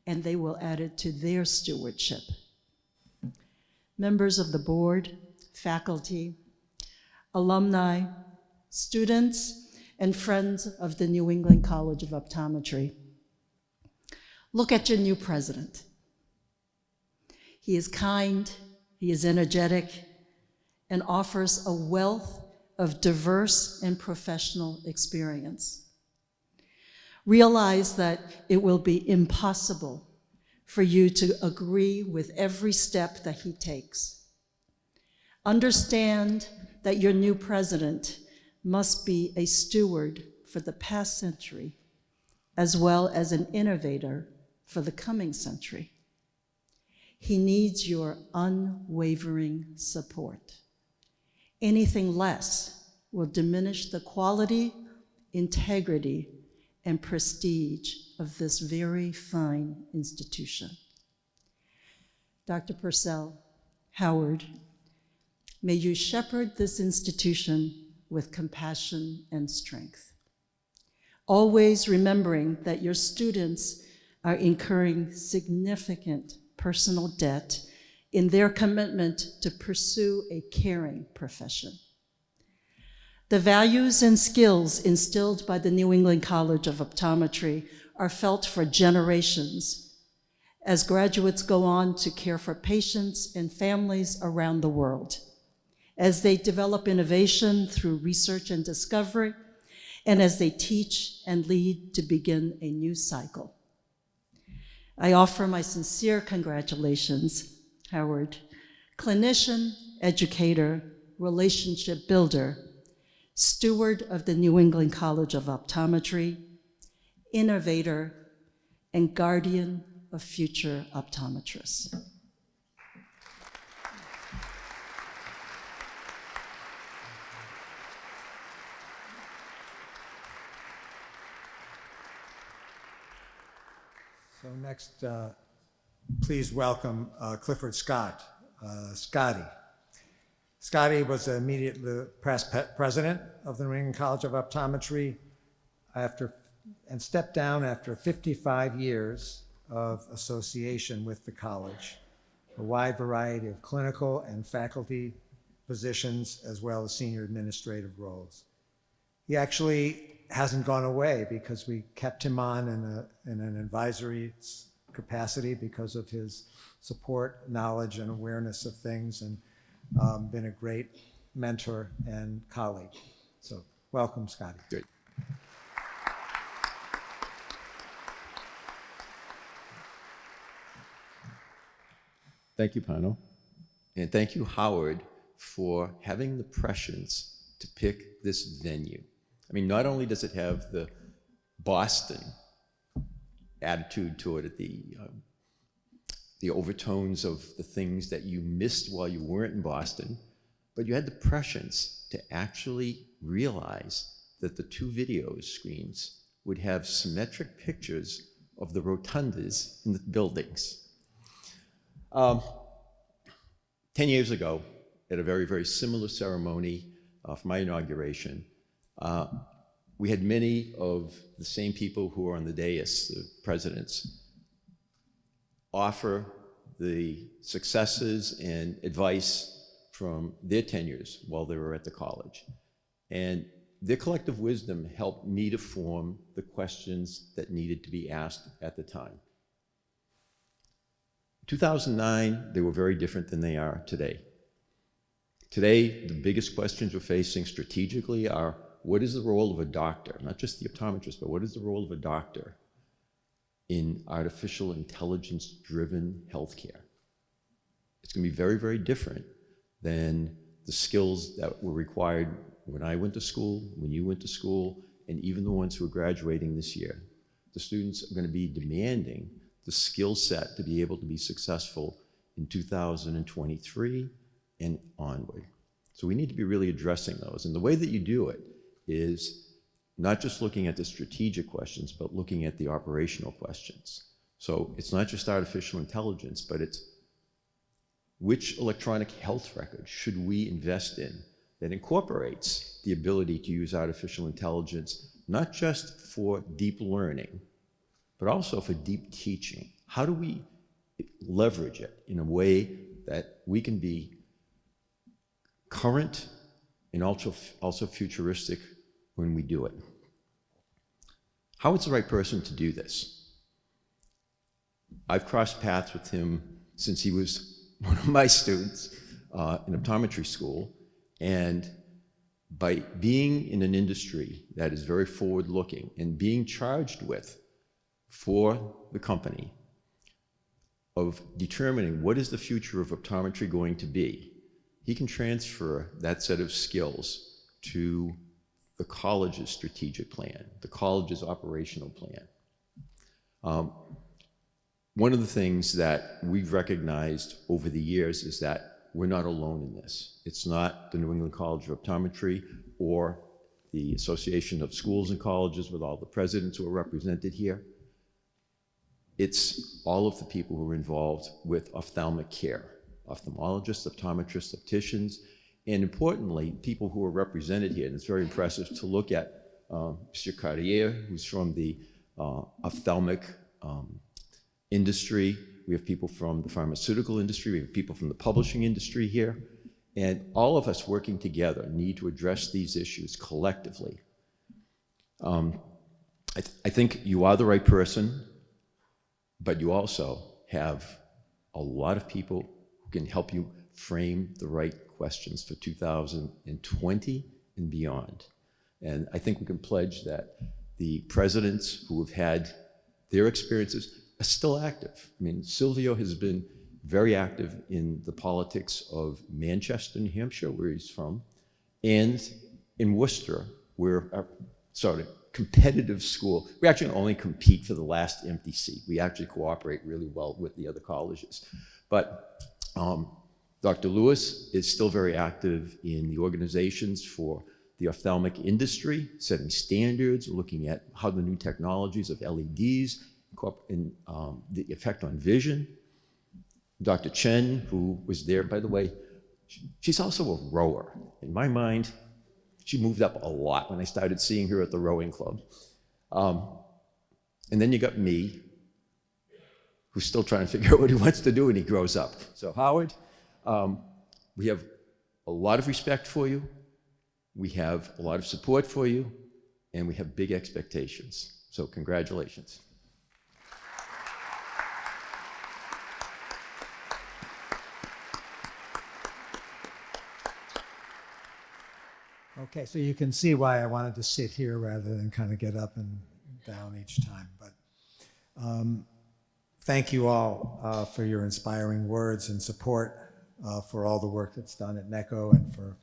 and they will add it to their stewardship. Members of the board, faculty, alumni, students, and friends of the New England College of Optometry, look at your new president. He is kind, he is energetic, and offers a wealth of diverse and professional experience. Realize that it will be impossible for you to agree with every step that he takes. Understand that your new president must be a steward for the past century, as well as an innovator for the coming century. He needs your unwavering support. Anything less will diminish the quality, integrity, and prestige of this very fine institution. Dr. Purcell, Howard, may you shepherd this institution with compassion and strength, always remembering that your students are incurring significant personal debt in their commitment to pursue a caring profession. The values and skills instilled by the New England College of Optometry are felt for generations as graduates go on to care for patients and families around the world, as they develop innovation through research and discovery, and as they teach and lead to begin a new cycle. I offer my sincere congratulations, Howard, clinician, educator, relationship builder, steward of the New England College of Optometry, innovator, and guardian of future optometrists. So next, please welcome Clifford Scott, Scotty. Scotty was immediately president of the New England College of Optometry and stepped down after 55 years of association with the college, a wide variety of clinical and faculty positions, as well as senior administrative roles. He actually hasn't gone away because we kept him on in an advisory capacity because of his support, knowledge, and awareness of things, and been a great mentor and colleague. So welcome, Scotty. Great. Thank you, Pano. And thank you, Howard, for having the prescience to pick this venue. I mean, not only does it have the Boston attitude to it, the overtones of the things that you missed while you weren't in Boston, but you had the prescience to actually realize that the two video screens would have symmetric pictures of the rotundas in the buildings. 10 years ago, at a very, very similar ceremony for my inauguration, we had many of the same people who are on the dais, the presidents, offer the successes and advice from their tenures while they were at the college. And their collective wisdom helped me to form the questions that needed to be asked at the time. 2009, they were very different than they are today. Today, the biggest questions we're facing strategically are, what is the role of a doctor, not just the optometrist, but what is the role of a doctor in artificial intelligence-driven healthcare? It's going to be very, very different than the skills that were required when I went to school, when you went to school, and even the ones who are graduating this year. The students are going to be demanding the skill set to be able to be successful in 2023 and onward. So we need to be really addressing those. And the way that you do it is not just looking at the strategic questions, but looking at the operational questions. So it's not just artificial intelligence, but it's which electronic health record should we invest in that incorporates the ability to use artificial intelligence, not just for deep learning, but also for deep teaching. How do we leverage it in a way that we can be current and also futuristic when we do it? Howard's the right person to do this. I've crossed paths with him since he was one of my students in optometry school, and by being in an industry that is very forward-looking and being charged with, for the company, of determining what is the future of optometry going to be, he can transfer that set of skills to the college's strategic plan, the college's operational plan. One of the things that we've recognized over the years is that we're not alone in this. It's not the New England College of Optometry or the Association of Schools and Colleges, with all the presidents who are represented here. It's all of the people who are involved with ophthalmic care, ophthalmologists, optometrists, opticians, and importantly, people who are represented here. And it's very impressive to look at Mr. Cartier, who's from the ophthalmic industry. We have people from the pharmaceutical industry. We have people from the publishing industry here. And all of us working together need to address these issues collectively. I think you are the right person, but you also have a lot of people who can help you frame the right questions for 2020 and beyond. And I think we can pledge that the presidents who have had their experiences are still active. I mean, Silvio has been very active in the politics of Manchester, New Hampshire, where he's from, and in Worcester, where our competitive school. We actually only compete for the last empty seat. We actually cooperate really well with the other colleges. But Dr. Lewis is still very active in the organizations for the ophthalmic industry, setting standards, looking at how the new technologies of LEDs and the effect on vision. Dr. Chen, who was there, by the way, she's also a rower. In my mind, she moved up a lot when I started seeing her at the rowing club. And then you got me, who's still trying to figure out what he wants to do when he grows up. So Howard, we have a lot of respect for you. We have a lot of support for you, and we have big expectations. So congratulations. Okay, so you can see why I wanted to sit here rather than kind of get up and down each time. But thank you all for your inspiring words and support for all the work that's done at NECO and for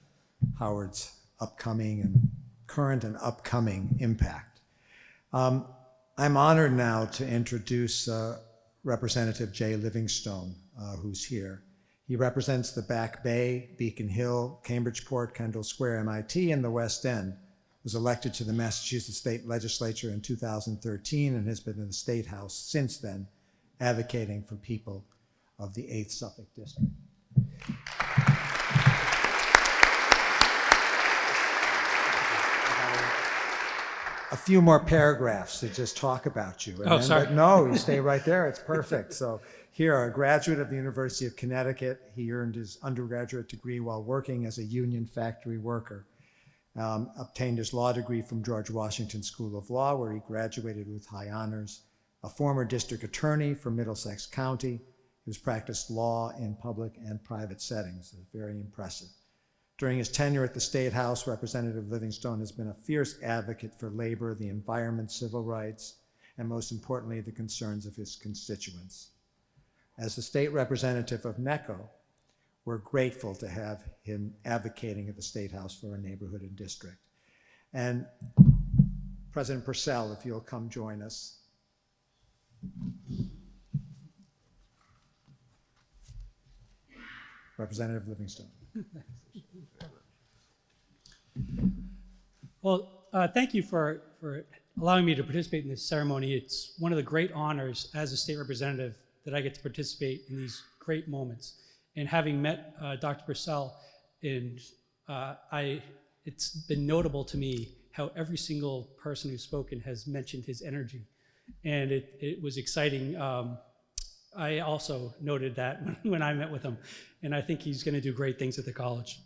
Howard's upcoming and current and upcoming impact. I'm honored now to introduce Representative Jay Livingstone, who's here. He represents the Back Bay, Beacon Hill, Cambridgeport, Kendall Square, MIT, and the West End. Was elected to the Massachusetts State Legislature in 2013 and has been in the State House since then, advocating for people of the 8th Suffolk District. A few more paragraphs to just talk about you. Oh, sorry. No, you stay right there. It's perfect. So here, a graduate of the University of Connecticut. He earned his undergraduate degree while working as a union factory worker. Obtained his law degree from George Washington School of Law, where he graduated with high honors. A former district attorney for Middlesex County. He has practiced law in public and private settings. It's very impressive. During his tenure at the State House, Representative Livingstone has been a fierce advocate for labor, the environment, civil rights, and most importantly, the concerns of his constituents. As the state representative of NECO, we're grateful to have him advocating at the State House for our neighborhood and district. And President Purcell, if you'll come join us. Representative Livingstone. Well, thank you for allowing me to participate in this ceremony. It's one of the great honors as a state representative that I get to participate in these great moments. And having met Dr. Purcell, it's been notable to me how every single person who's spoken has mentioned his energy. And it was exciting. I also noted that when I met with him, and I think he's going to do great things at the college.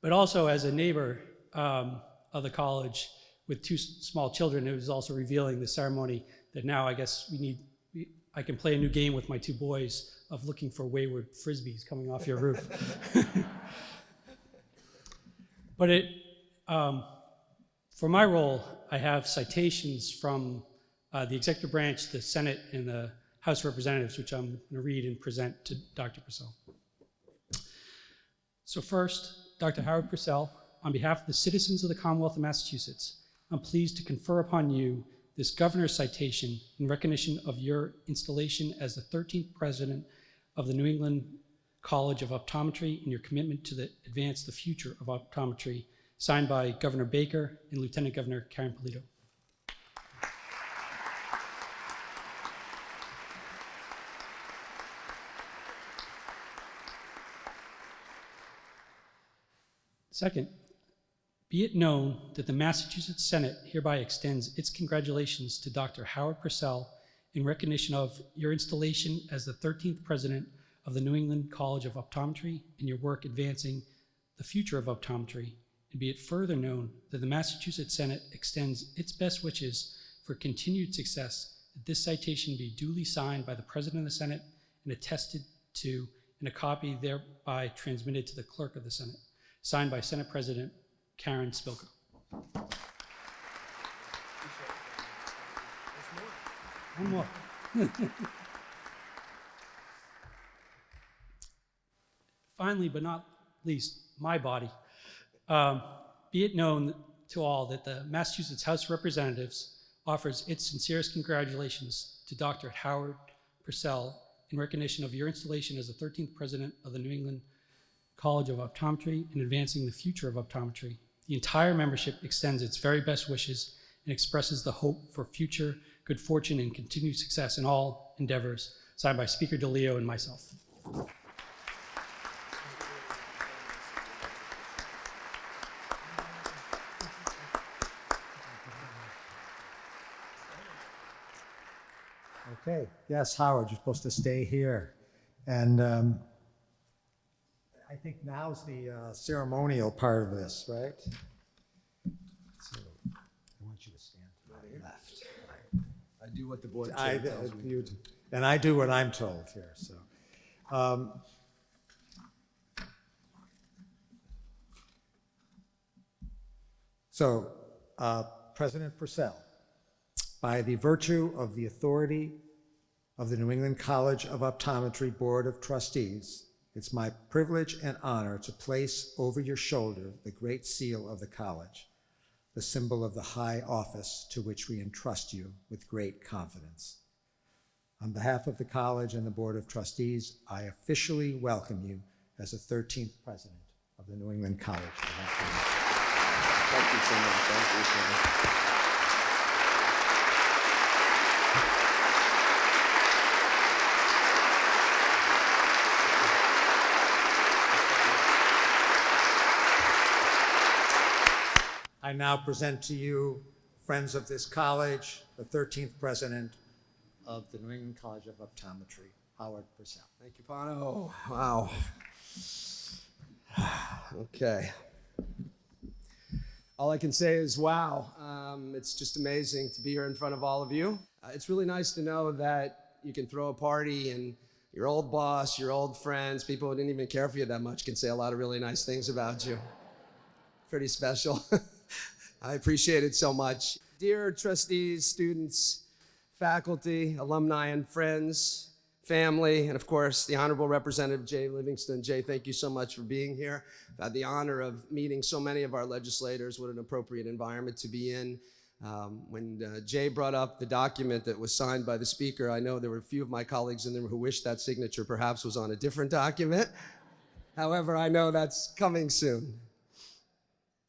But also as a neighbor of the college with 2 small children, it was also revealing the ceremony that now I guess I can play a new game with my 2 boys of looking for wayward frisbees coming off your roof. But for my role, I have citations from the executive branch, the Senate, and the House of Representatives, which I'm going to read and present to Dr. Purcell. So first, Dr. Howard Purcell, on behalf of the citizens of the Commonwealth of Massachusetts, I'm pleased to confer upon you this governor's citation in recognition of your installation as the 13th president of the New England College of Optometry and your commitment to advance the future of optometry signed by Governor Baker and Lieutenant Governor Karen Polito. Second, be it known that the Massachusetts Senate hereby extends its congratulations to Dr. Howard Purcell in recognition of your installation as the 13th president of the New England College of Optometry and your work advancing the future of optometry. And be it further known that the Massachusetts Senate extends its best wishes for continued success, that this citation be duly signed by the President of the Senate and attested to, and a copy thereby transmitted to the Clerk of the Senate. Signed by Senate President Karen Spilka. One more. Finally, but not least, my body. Be it known to all that the Massachusetts House of Representatives offers its sincerest congratulations to Dr. Howard Purcell in recognition of your installation as the 13th president of the New England College of Optometry and advancing the future of optometry. The entire membership extends its very best wishes and expresses the hope for future good fortune and continued success in all endeavors. Signed by Speaker DeLeo and myself. Okay, yes, Howard, you're supposed to stay here. And I think now's the ceremonial part of this, right? So I want you to stand to my left. I do what the board chair tells me. And I do what I'm told here. So, President Purcell, by the virtue of the authority of the New England College of Optometry Board of Trustees, it's my privilege and honor to place over your shoulder the great seal of the college, the symbol of the high office to which we entrust you with great confidence. On behalf of the college and the Board of Trustees, I officially welcome you as the 13th president of the New England College of Optometry. Thank you so much. Thank you so much. I now present to you, friends of this college, the 13th president of the New England College of Optometry, Howard Purcell. Thank you, Pano. Wow. Okay. All I can say is wow. It's just amazing to be here in front of all of you. It's really nice to know that you can throw a party and your old boss, your old friends, people who didn't even care for you that much can say a lot of really nice things about you. Pretty special. I appreciate it so much. Dear trustees, students, faculty, alumni, and friends, family, and of course, the Honorable Representative Jay Livingstone. Jay, thank you so much for being here. I've had the honor of meeting so many of our legislators. What an appropriate environment to be in. When Jay brought up the document that was signed by the speaker, I know there were a few of my colleagues in there who wished that signature perhaps was on a different document. However, I know that's coming soon.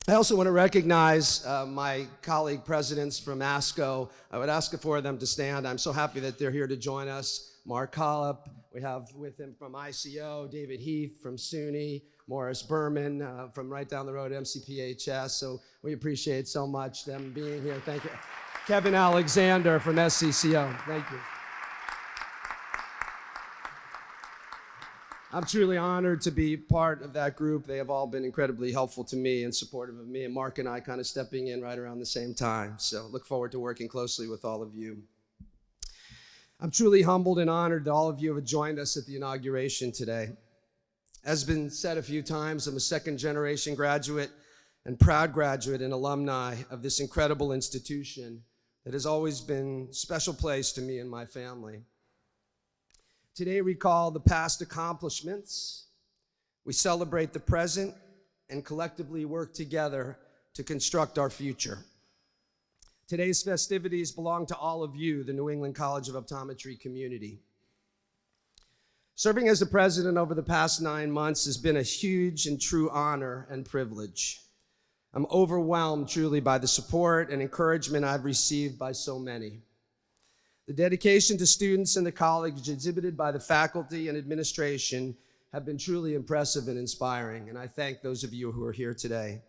I also want to recognize my colleague presidents from ASCO. I would ask for them to stand. I'm so happy that they're here to join us. Mark Hollop, we have with him from ICO, David Heath from SUNY, Morris Berman from right down the road, MCPHS. So we appreciate so much them being here. Thank you. Kevin Alexander from SCCO. Thank you. I'm truly honored to be part of that group. They have all been incredibly helpful to me and supportive of me, and Mark and I kind of stepping in right around the same time. So look forward to working closely with all of you. I'm truly humbled and honored that all of you have joined us at the inauguration today. As has been said a few times, I'm a second-generation graduate and proud graduate and alumni of this incredible institution that has always been a special place to me and my family. Today, we recall the past accomplishments, we celebrate the present, and collectively work together to construct our future. Today's festivities belong to all of you, the New England College of Optometry community. Serving as the president over the past 9 months has been a huge and true honor and privilege. I'm overwhelmed truly by the support and encouragement I've received by so many. The dedication to students and the college exhibited by the faculty and administration have been truly impressive and inspiring, and I thank those of you who are here today.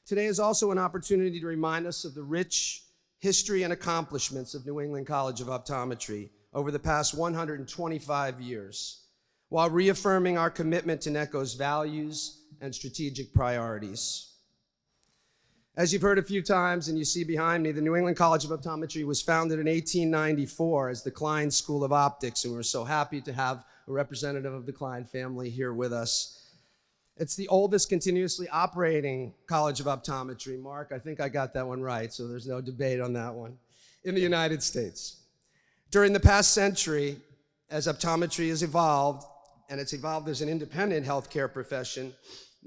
Today is also an opportunity to remind us of the rich history and accomplishments of New England College of Optometry over the past 125 years, while reaffirming our commitment to NECO's values and strategic priorities. As you've heard a few times and you see behind me, the New England College of Optometry was founded in 1894 as the Kline School of Optics, and we're so happy to have a representative of the Kline family here with us. It's the oldest continuously operating College of Optometry. Mark, I think I got that one right, so there's no debate on that one, in the United States. During the past century, as optometry has evolved, and it's evolved as an independent healthcare profession,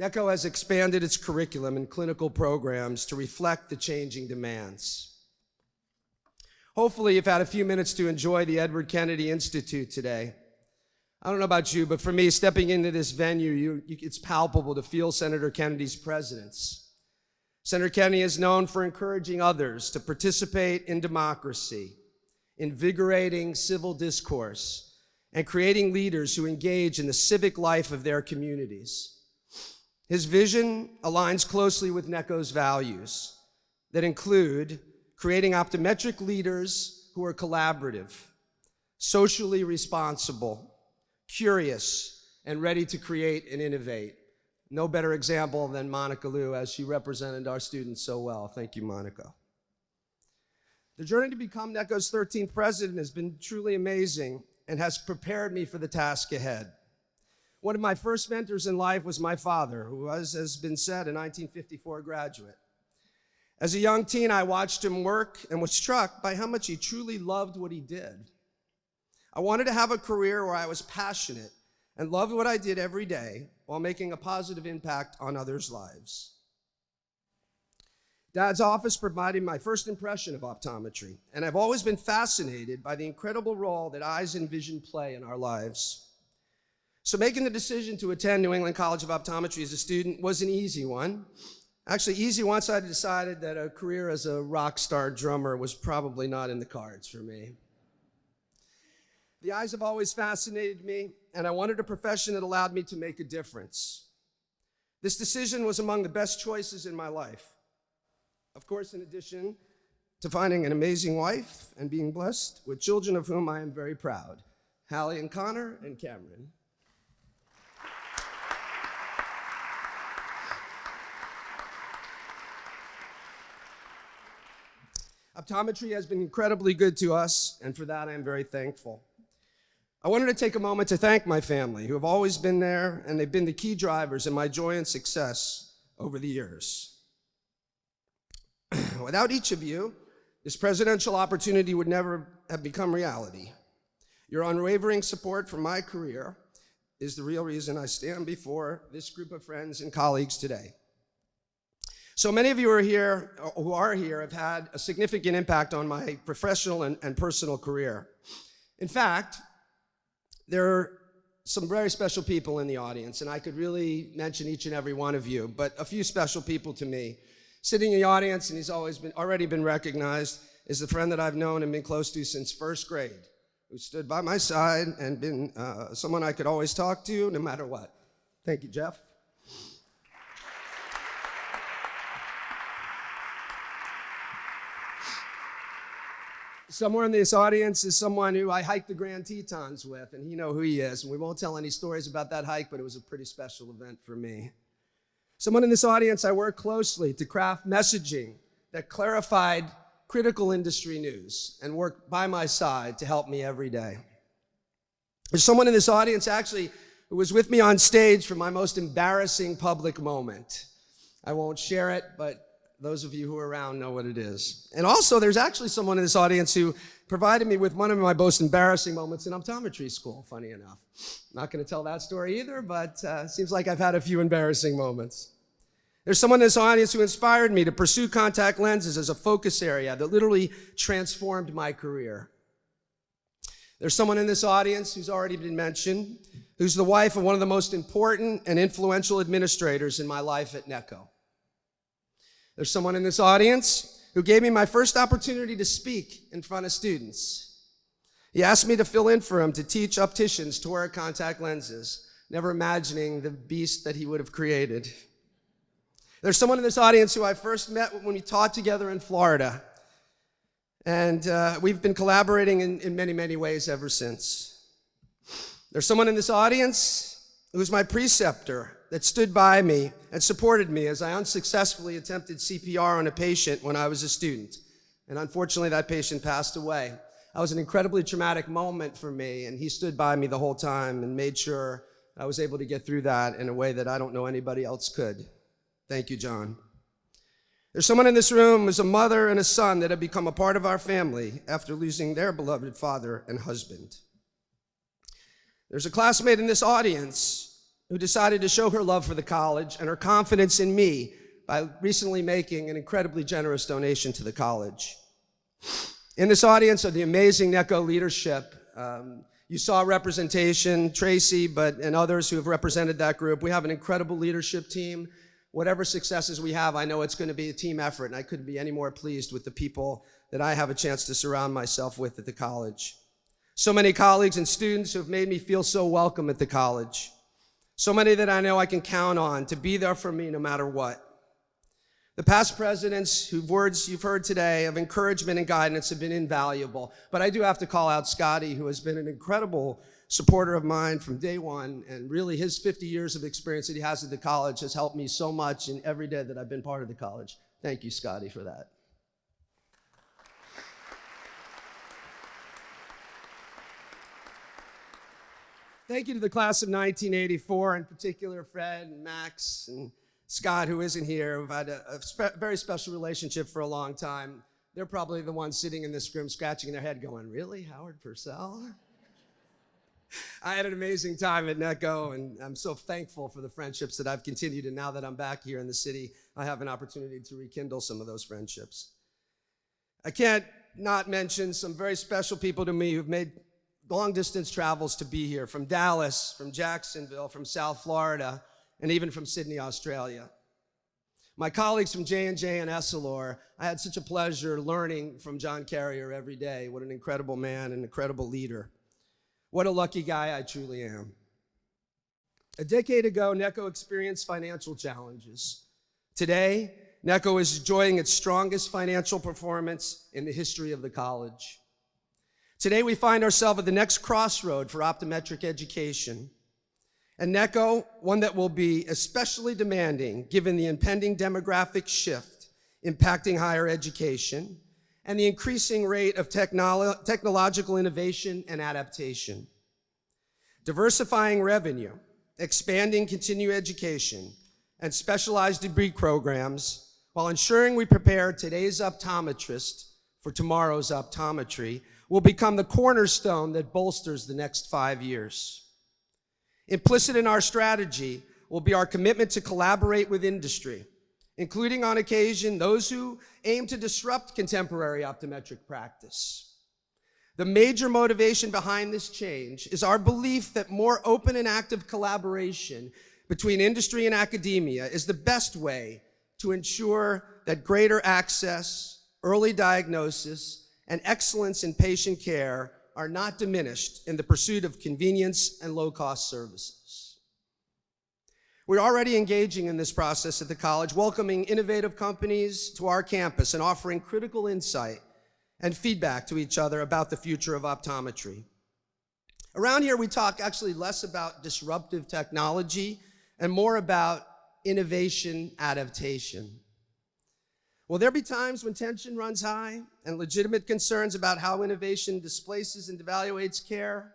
NECO has expanded its curriculum and clinical programs to reflect the changing demands. Hopefully, you've had a few minutes to enjoy the Edward Kennedy Institute today. I don't know about you, but for me, stepping into this venue, it's palpable to feel Senator Kennedy's presence. Senator Kennedy is known for encouraging others to participate in democracy, invigorating civil discourse, and creating leaders who engage in the civic life of their communities. His vision aligns closely with NECO's values that include creating optometric leaders who are collaborative, socially responsible, curious, and ready to create and innovate. No better example than Monica Liu, as she represented our students so well. Thank you, Monica. The journey to become NECO's 13th president has been truly amazing and has prepared me for the task ahead. One of my first mentors in life was my father, who was, as has been said, a 1954 graduate. As a young teen, I watched him work and was struck by how much he truly loved what he did. I wanted to have a career where I was passionate and loved what I did every day while making a positive impact on others' lives. Dad's office provided my first impression of optometry, and I've always been fascinated by the incredible role that eyes and vision play in our lives. So making the decision to attend New England College of Optometry as a student was an easy one. Actually, easy once I decided that a career as a rock star drummer was probably not in the cards for me. The eyes have always fascinated me, and I wanted a profession that allowed me to make a difference. This decision was among the best choices in my life. Of course, in addition to finding an amazing wife and being blessed with children of whom I am very proud, Hallie and Connor and Cameron. Optometry has been incredibly good to us, and for that I am very thankful. I wanted to take a moment to thank my family, who have always been there, and they've been the key drivers in my joy and success over the years. Without each of you, this presidential opportunity would never have become reality. Your unwavering support for my career is the real reason I stand before this group of friends and colleagues today. So many of you who are here have had a significant impact on my professional and personal career. In fact, there are some very special people in the audience, and I could really mention each and every one of you, but a few special people to me. Sitting in the audience, and he's already been recognized, is the friend that I've known and been close to since first grade, who stood by my side and been someone I could always talk to no matter what. Thank you, Jeff. Somewhere in this audience is someone who I hiked the Grand Tetons with, and you know who he is, and we won't tell any stories about that hike, but it was a pretty special event for me. Someone in this audience I worked closely to craft messaging that clarified critical industry news and worked by my side to help me every day. There's someone in this audience actually who was with me on stage for my most embarrassing public moment. I won't share it, but those of you who are around know what it is. And also, there's actually someone in this audience who provided me with one of my most embarrassing moments in optometry school, funny enough. Not going to tell that story either, but seems like I've had a few embarrassing moments. There's someone in this audience who inspired me to pursue contact lenses as a focus area that literally transformed my career. There's someone in this audience who's already been mentioned, who's the wife of one of the most important and influential administrators in my life at NECO. There's someone in this audience who gave me my first opportunity to speak in front of students. He asked me to fill in for him to teach opticians to wear contact lenses, never imagining the beast that he would have created. There's someone in this audience who I first met when we taught together in Florida. And we've been collaborating in many, many ways ever since. There's someone in this audience who was my preceptor that stood by me and supported me as I unsuccessfully attempted CPR on a patient when I was a student. And unfortunately, that patient passed away. That was an incredibly traumatic moment for me, and he stood by me the whole time and made sure I was able to get through that in a way that I don't know anybody else could. Thank you, John. There's someone in this room who's a mother and a son that have become a part of our family after losing their beloved father and husband. There's a classmate in this audience who decided to show her love for the college and her confidence in me by recently making an incredibly generous donation to the college. In this audience are the amazing NECO leadership. You saw representation, Tracy, and others who have represented that group. We have an incredible leadership team. Whatever successes we have, I know it's going to be a team effort, and I couldn't be any more pleased with the people that I have a chance to surround myself with at the college. So many colleagues and students who have made me feel so welcome at the college. So many that I know I can count on to be there for me no matter what. The past presidents whose words you've heard today of encouragement and guidance have been invaluable, but I do have to call out Scotty, who has been an incredible supporter of mine from day one, and really his 50 years of experience that he has at the college has helped me so much in every day that I've been part of the college. Thank you, Scotty, for that. Thank you to the class of 1984, in particular Fred and Max and Scott, who isn't here. We've had a very special relationship for a long time. They're probably the ones sitting in this room scratching their head going, really, Howard Purcell? I had an amazing time at NECO, and I'm so thankful for the friendships that I've continued, and now that I'm back here in the city, I have an opportunity to rekindle some of those friendships. I can't not mention some very special people to me who've made long-distance travels to be here, from Dallas, from Jacksonville, from South Florida, and even from Sydney, Australia. My colleagues from J&J and Essilor, I had such a pleasure learning from John Carrier every day. What an incredible man, an incredible leader. What a lucky guy I truly am. A decade ago, NECO experienced financial challenges. Today, NECO is enjoying its strongest financial performance in the history of the college. Today, we find ourselves at the next crossroad for optometric education. And NECO, one that will be especially demanding given the impending demographic shift impacting higher education and the increasing rate of technological innovation and adaptation. Diversifying revenue, expanding continuing education, and specialized degree programs while ensuring we prepare today's optometrist for tomorrow's optometry will become the cornerstone that bolsters the next 5 years. Implicit in our strategy will be our commitment to collaborate with industry, including on occasion those who aim to disrupt contemporary optometric practice. The major motivation behind this change is our belief that more open and active collaboration between industry and academia is the best way to ensure that greater access, early diagnosis, and excellence in patient care are not diminished in the pursuit of convenience and low-cost services. We're already engaging in this process at the college, welcoming innovative companies to our campus and offering critical insight and feedback to each other about the future of optometry. Around here, we talk actually less about disruptive technology and more about innovation adaptation. Will there be times when tension runs high and legitimate concerns about how innovation displaces and devaluates care?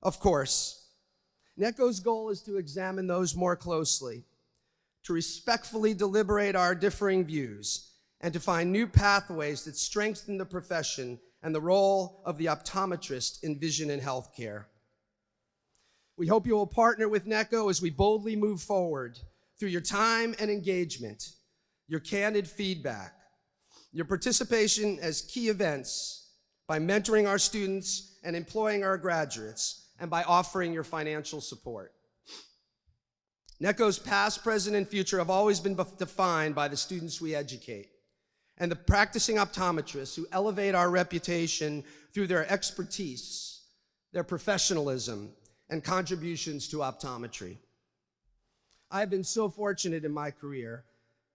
Of course. NECO's goal is to examine those more closely, to respectfully deliberate our differing views, and to find new pathways that strengthen the profession and the role of the optometrist in vision and healthcare. We hope you will partner with NECO as we boldly move forward through your time and engagement, your candid feedback, your participation as key events, by mentoring our students and employing our graduates, and by offering your financial support. NECO's past, present, and future have always been defined by the students we educate and the practicing optometrists who elevate our reputation through their expertise, their professionalism, and contributions to optometry. I've been so fortunate in my career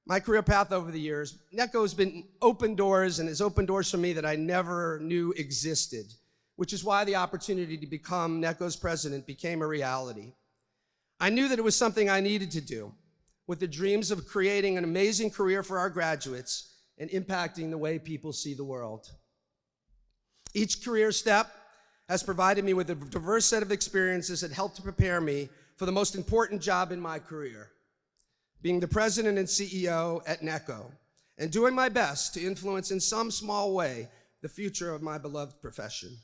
path over the years. NECO has been open doors and has opened doors for me that I never knew existed, which is why the opportunity to become NECO's president became a reality. I knew that it was something I needed to do, with the dreams of creating an amazing career for our graduates and impacting the way people see the world. Each career step has provided me with a diverse set of experiences that helped to prepare me for the most important job in my career, being the president and CEO at NECO, and doing my best to influence in some small way the future of my beloved profession.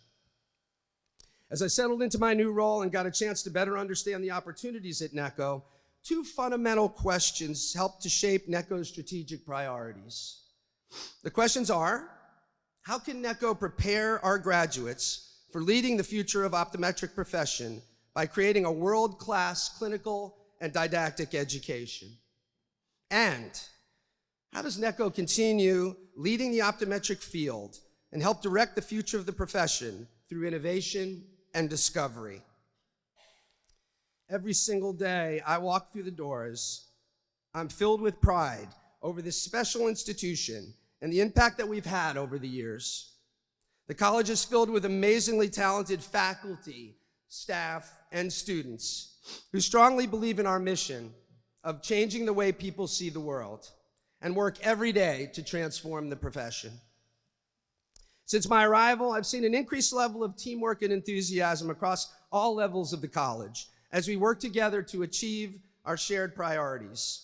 As I settled into my new role and got a chance to better understand the opportunities at NECO, two fundamental questions helped to shape NECO's strategic priorities. The questions are, how can NECO prepare our graduates for leading the future of optometric profession by creating a world-class clinical and didactic education? And how does NECO continue leading the optometric field and help direct the future of the profession through innovation and discovery? Every single day I walk through the doors, I'm filled with pride over this special institution and the impact that we've had over the years. The college is filled with amazingly talented faculty, staff, and students who strongly believe in our mission of changing the way people see the world and work every day to transform the profession. Since my arrival, I've seen an increased level of teamwork and enthusiasm across all levels of the college as we work together to achieve our shared priorities.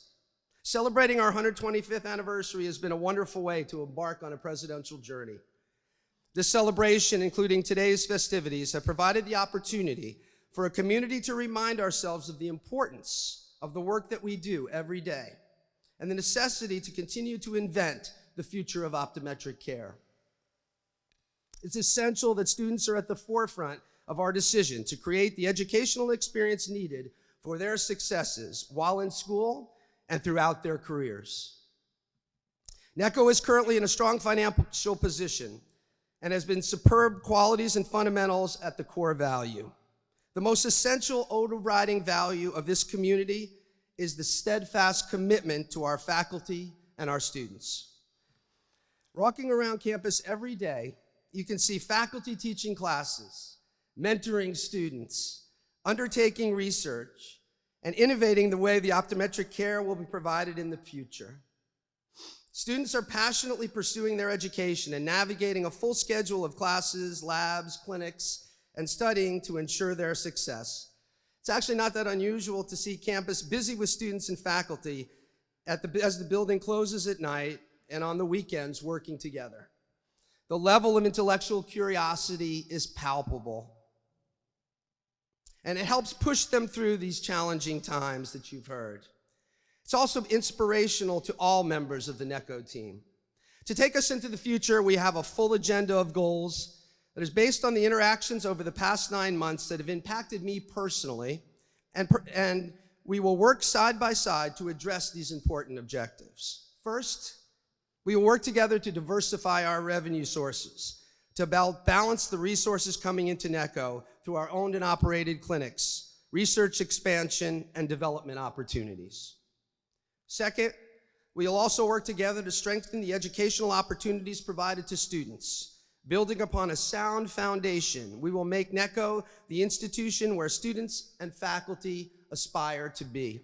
Celebrating our 125th anniversary has been a wonderful way to embark on a presidential journey. This celebration, including today's festivities, have provided the opportunity for a community to remind ourselves of the importance of the work that we do every day and the necessity to continue to invent the future of optometric care. It's essential that students are at the forefront of our decision to create the educational experience needed for their successes while in school and throughout their careers. NECO is currently in a strong financial position and has been superb qualities and fundamentals at the core value. The most essential overriding value of this community is the steadfast commitment to our faculty and our students. Walking around campus every day, you can see faculty teaching classes, mentoring students, undertaking research, and innovating the way the optometric care will be provided in the future. Students are passionately pursuing their education and navigating a full schedule of classes, labs, clinics, and studying to ensure their success. It's actually not that unusual to see campus busy with students and faculty as the building closes at night and on the weekends working together. The level of intellectual curiosity is palpable, and it helps push them through these challenging times that you've heard. It's also inspirational to all members of the NECO team. To take us into the future, we have a full agenda of goals that is based on the interactions over the past 9 months that have impacted me personally, and we will work side by side to address these important objectives. First, we will work together to diversify our revenue sources, to balance the resources coming into NECO through our owned and operated clinics, research expansion, and development opportunities. Second, we will also work together to strengthen the educational opportunities provided to students. Building upon a sound foundation, we will make NECO the institution where students and faculty aspire to be.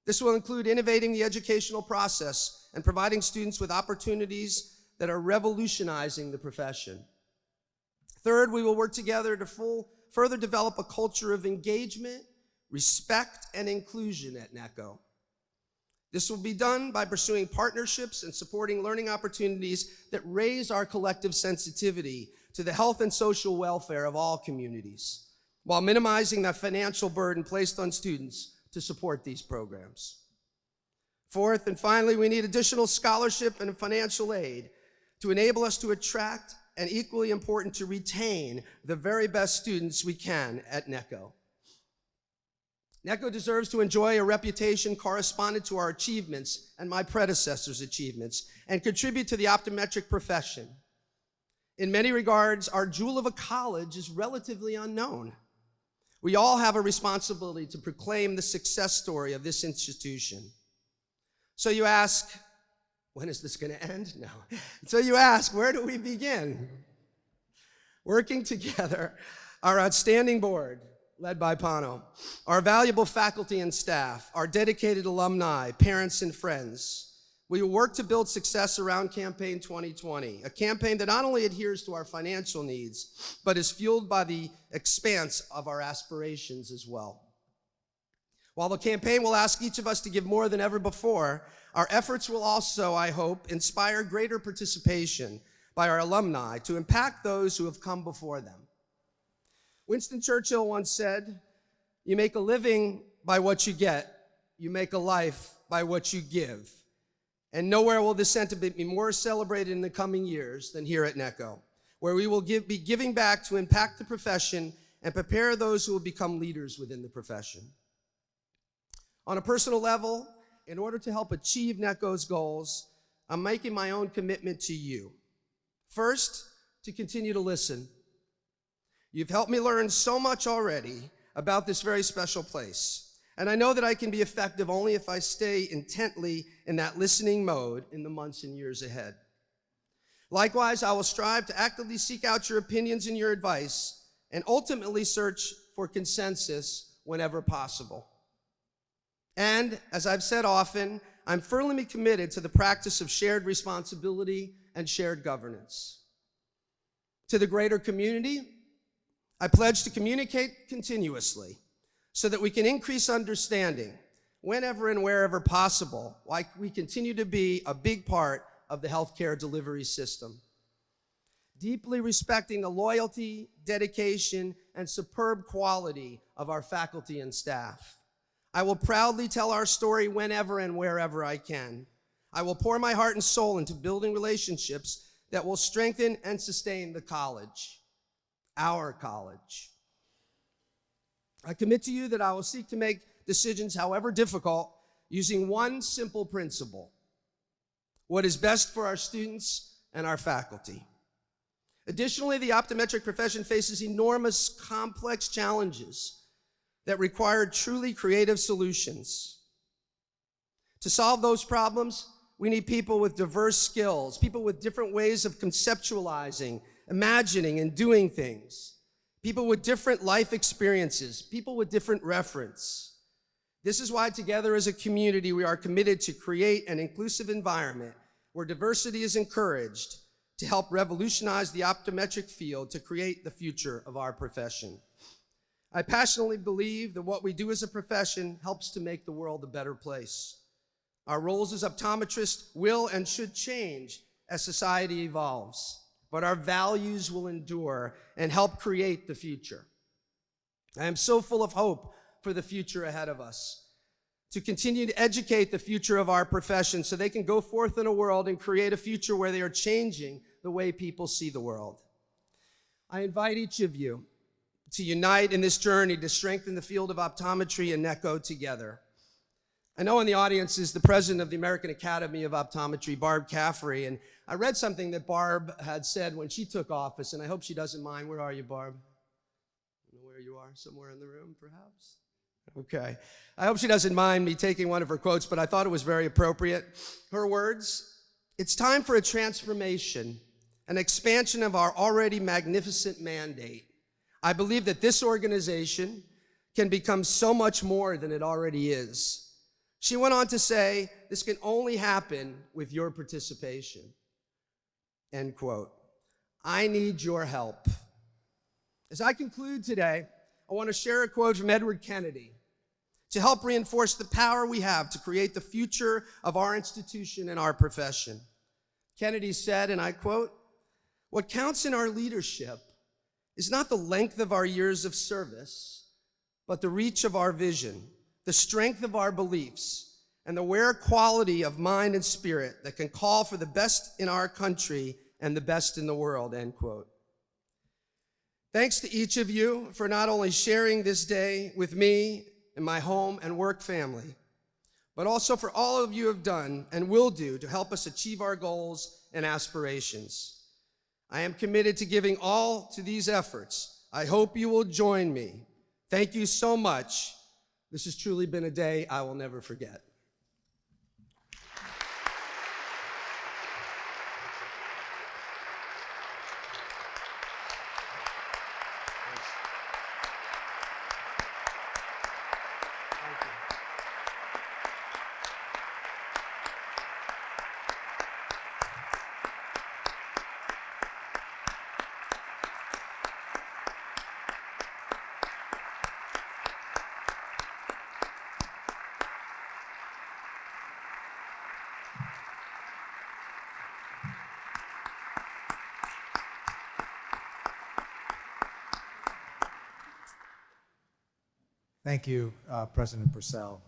This will include innovating the educational process and providing students with opportunities that are revolutionizing the profession. Third, we will work together to further develop a culture of engagement, respect, and inclusion at NECO. This will be done by pursuing partnerships and supporting learning opportunities that raise our collective sensitivity to the health and social welfare of all communities, while minimizing the financial burden placed on students to support these programs. Fourth, and finally, we need additional scholarship and financial aid to enable us to attract and, equally important, to retain the very best students we can at NECO. NECO deserves to enjoy a reputation correspondent to our achievements and my predecessors' achievements and contribute to the optometric profession. In many regards, our jewel of a college is relatively unknown. We all have a responsibility to proclaim the success story of this institution. So you ask, when is this going to end? No. So you ask, where do we begin? Working together, our outstanding board, led by Pano, our valuable faculty and staff, our dedicated alumni, parents and friends, we will work to build success around Campaign 2020, a campaign that not only adheres to our financial needs, but is fueled by the expanse of our aspirations as well. While the campaign will ask each of us to give more than ever before, our efforts will also, I hope, inspire greater participation by our alumni to impact those who have come before them. Winston Churchill once said, "You make a living by what you get, you make a life by what you give." And nowhere will this sentiment be more celebrated in the coming years than here at NECO, where we will be giving back to impact the profession and prepare those who will become leaders within the profession. On a personal level, in order to help achieve NECO's goals, I'm making my own commitment to you. First, to continue to listen. You've helped me learn so much already about this very special place. And I know that I can be effective only if I stay intently in that listening mode in the months and years ahead. Likewise, I will strive to actively seek out your opinions and your advice and ultimately search for consensus whenever possible. And as I've said often, I'm firmly committed to the practice of shared responsibility and shared governance. To the greater community, I pledge to communicate continuously so that we can increase understanding whenever and wherever possible, like we continue to be a big part of the healthcare delivery system. Deeply respecting the loyalty, dedication, and superb quality of our faculty and staff. I will proudly tell our story whenever and wherever I can. I will pour my heart and soul into building relationships that will strengthen and sustain the college, our college. I commit to you that I will seek to make decisions, however difficult, using one simple principle: what is best for our students and our faculty. Additionally, the optometric profession faces enormous, complex challenges that require truly creative solutions. To solve those problems, we need people with diverse skills, people with different ways of conceptualizing, imagining, and doing things, people with different life experiences, people with different reference. This is why together as a community, we are committed to create an inclusive environment where diversity is encouraged to help revolutionize the optometric field to create the future of our profession. I passionately believe that what we do as a profession helps to make the world a better place. Our roles as optometrists will and should change as society evolves, but our values will endure and help create the future. I am so full of hope for the future ahead of us, to continue to educate the future of our profession so they can go forth in a world and create a future where they are changing the way people see the world. I invite each of you to unite in this journey to strengthen the field of optometry and NECO together. I know in the audience is the president of the American Academy of Optometry, Barb Caffrey, and I read something that Barb had said when she took office, and I hope she doesn't mind. Where are you, Barb? I don't know where you are, somewhere in the room, perhaps? Okay. I hope she doesn't mind me taking one of her quotes, but I thought it was very appropriate. Her words: "It's time for a transformation, an expansion of our already magnificent mandate. I believe that this organization can become so much more than it already is." She went on to say, "This can only happen with your participation." End quote. I need your help. As I conclude today, I want to share a quote from Edward Kennedy to help reinforce the power we have to create the future of our institution and our profession. Kennedy said, and I quote, "What counts in our leadership is not the length of our years of service, but the reach of our vision, the strength of our beliefs, and the rare quality of mind and spirit that can call for the best in our country and the best in the world," end quote. Thanks to each of you for not only sharing this day with me and my home and work family, but also for all of you have done and will do to help us achieve our goals and aspirations. I am committed to giving all to these efforts. I hope you will join me. Thank you so much. This has truly been a day I will never forget. Thank you, President Purcell,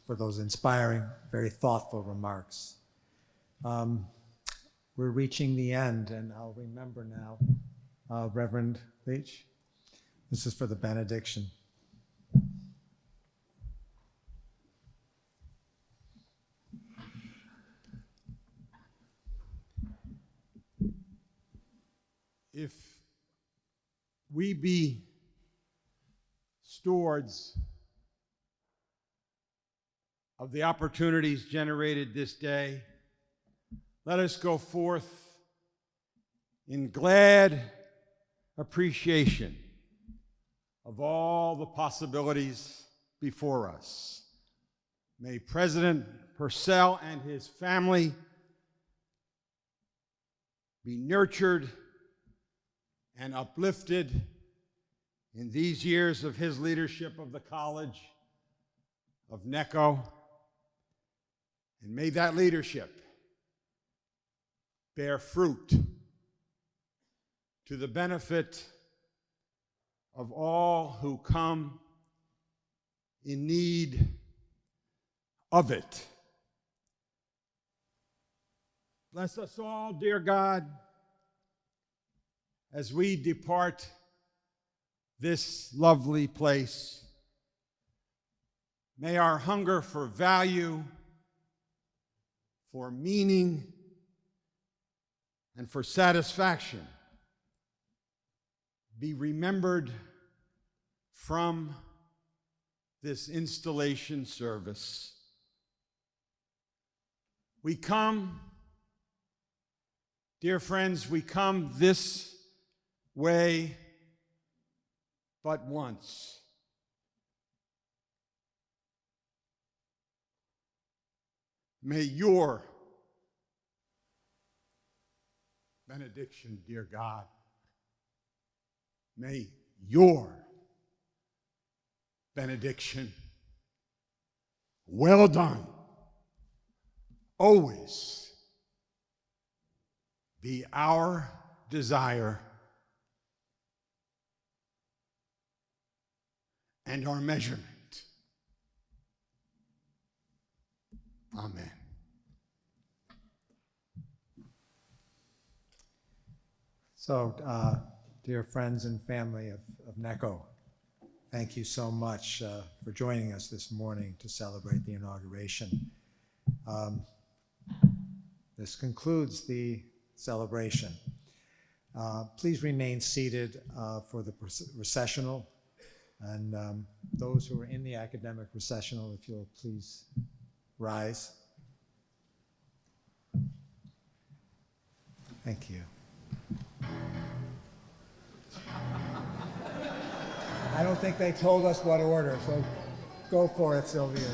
for those inspiring, very thoughtful remarks. We're reaching the end, and I'll remember now, Reverend Leach. This is for the benediction. If we be stewards of the opportunities generated this day, let us go forth in glad appreciation of all the possibilities before us. May President Purcell and his family be nurtured and uplifted in these years of his leadership of the College of NECO, and may that leadership bear fruit to the benefit of all who come in need of it. Bless us all, dear God, as we depart this lovely place. May our hunger for value, for meaning, and for satisfaction be remembered from this installation service. We come, dear friends, we come this way but once. May your benediction, dear God, may your benediction, well done, always be our desire and our measurement. Amen. So, dear friends and family of NECO, thank you so much for joining us this morning to celebrate the inauguration. This concludes the celebration. Please remain seated for the processional. And those who are in the academic recessional, if you'll please rise. Thank you. I don't think they told us what order, so go for it, Sylvia.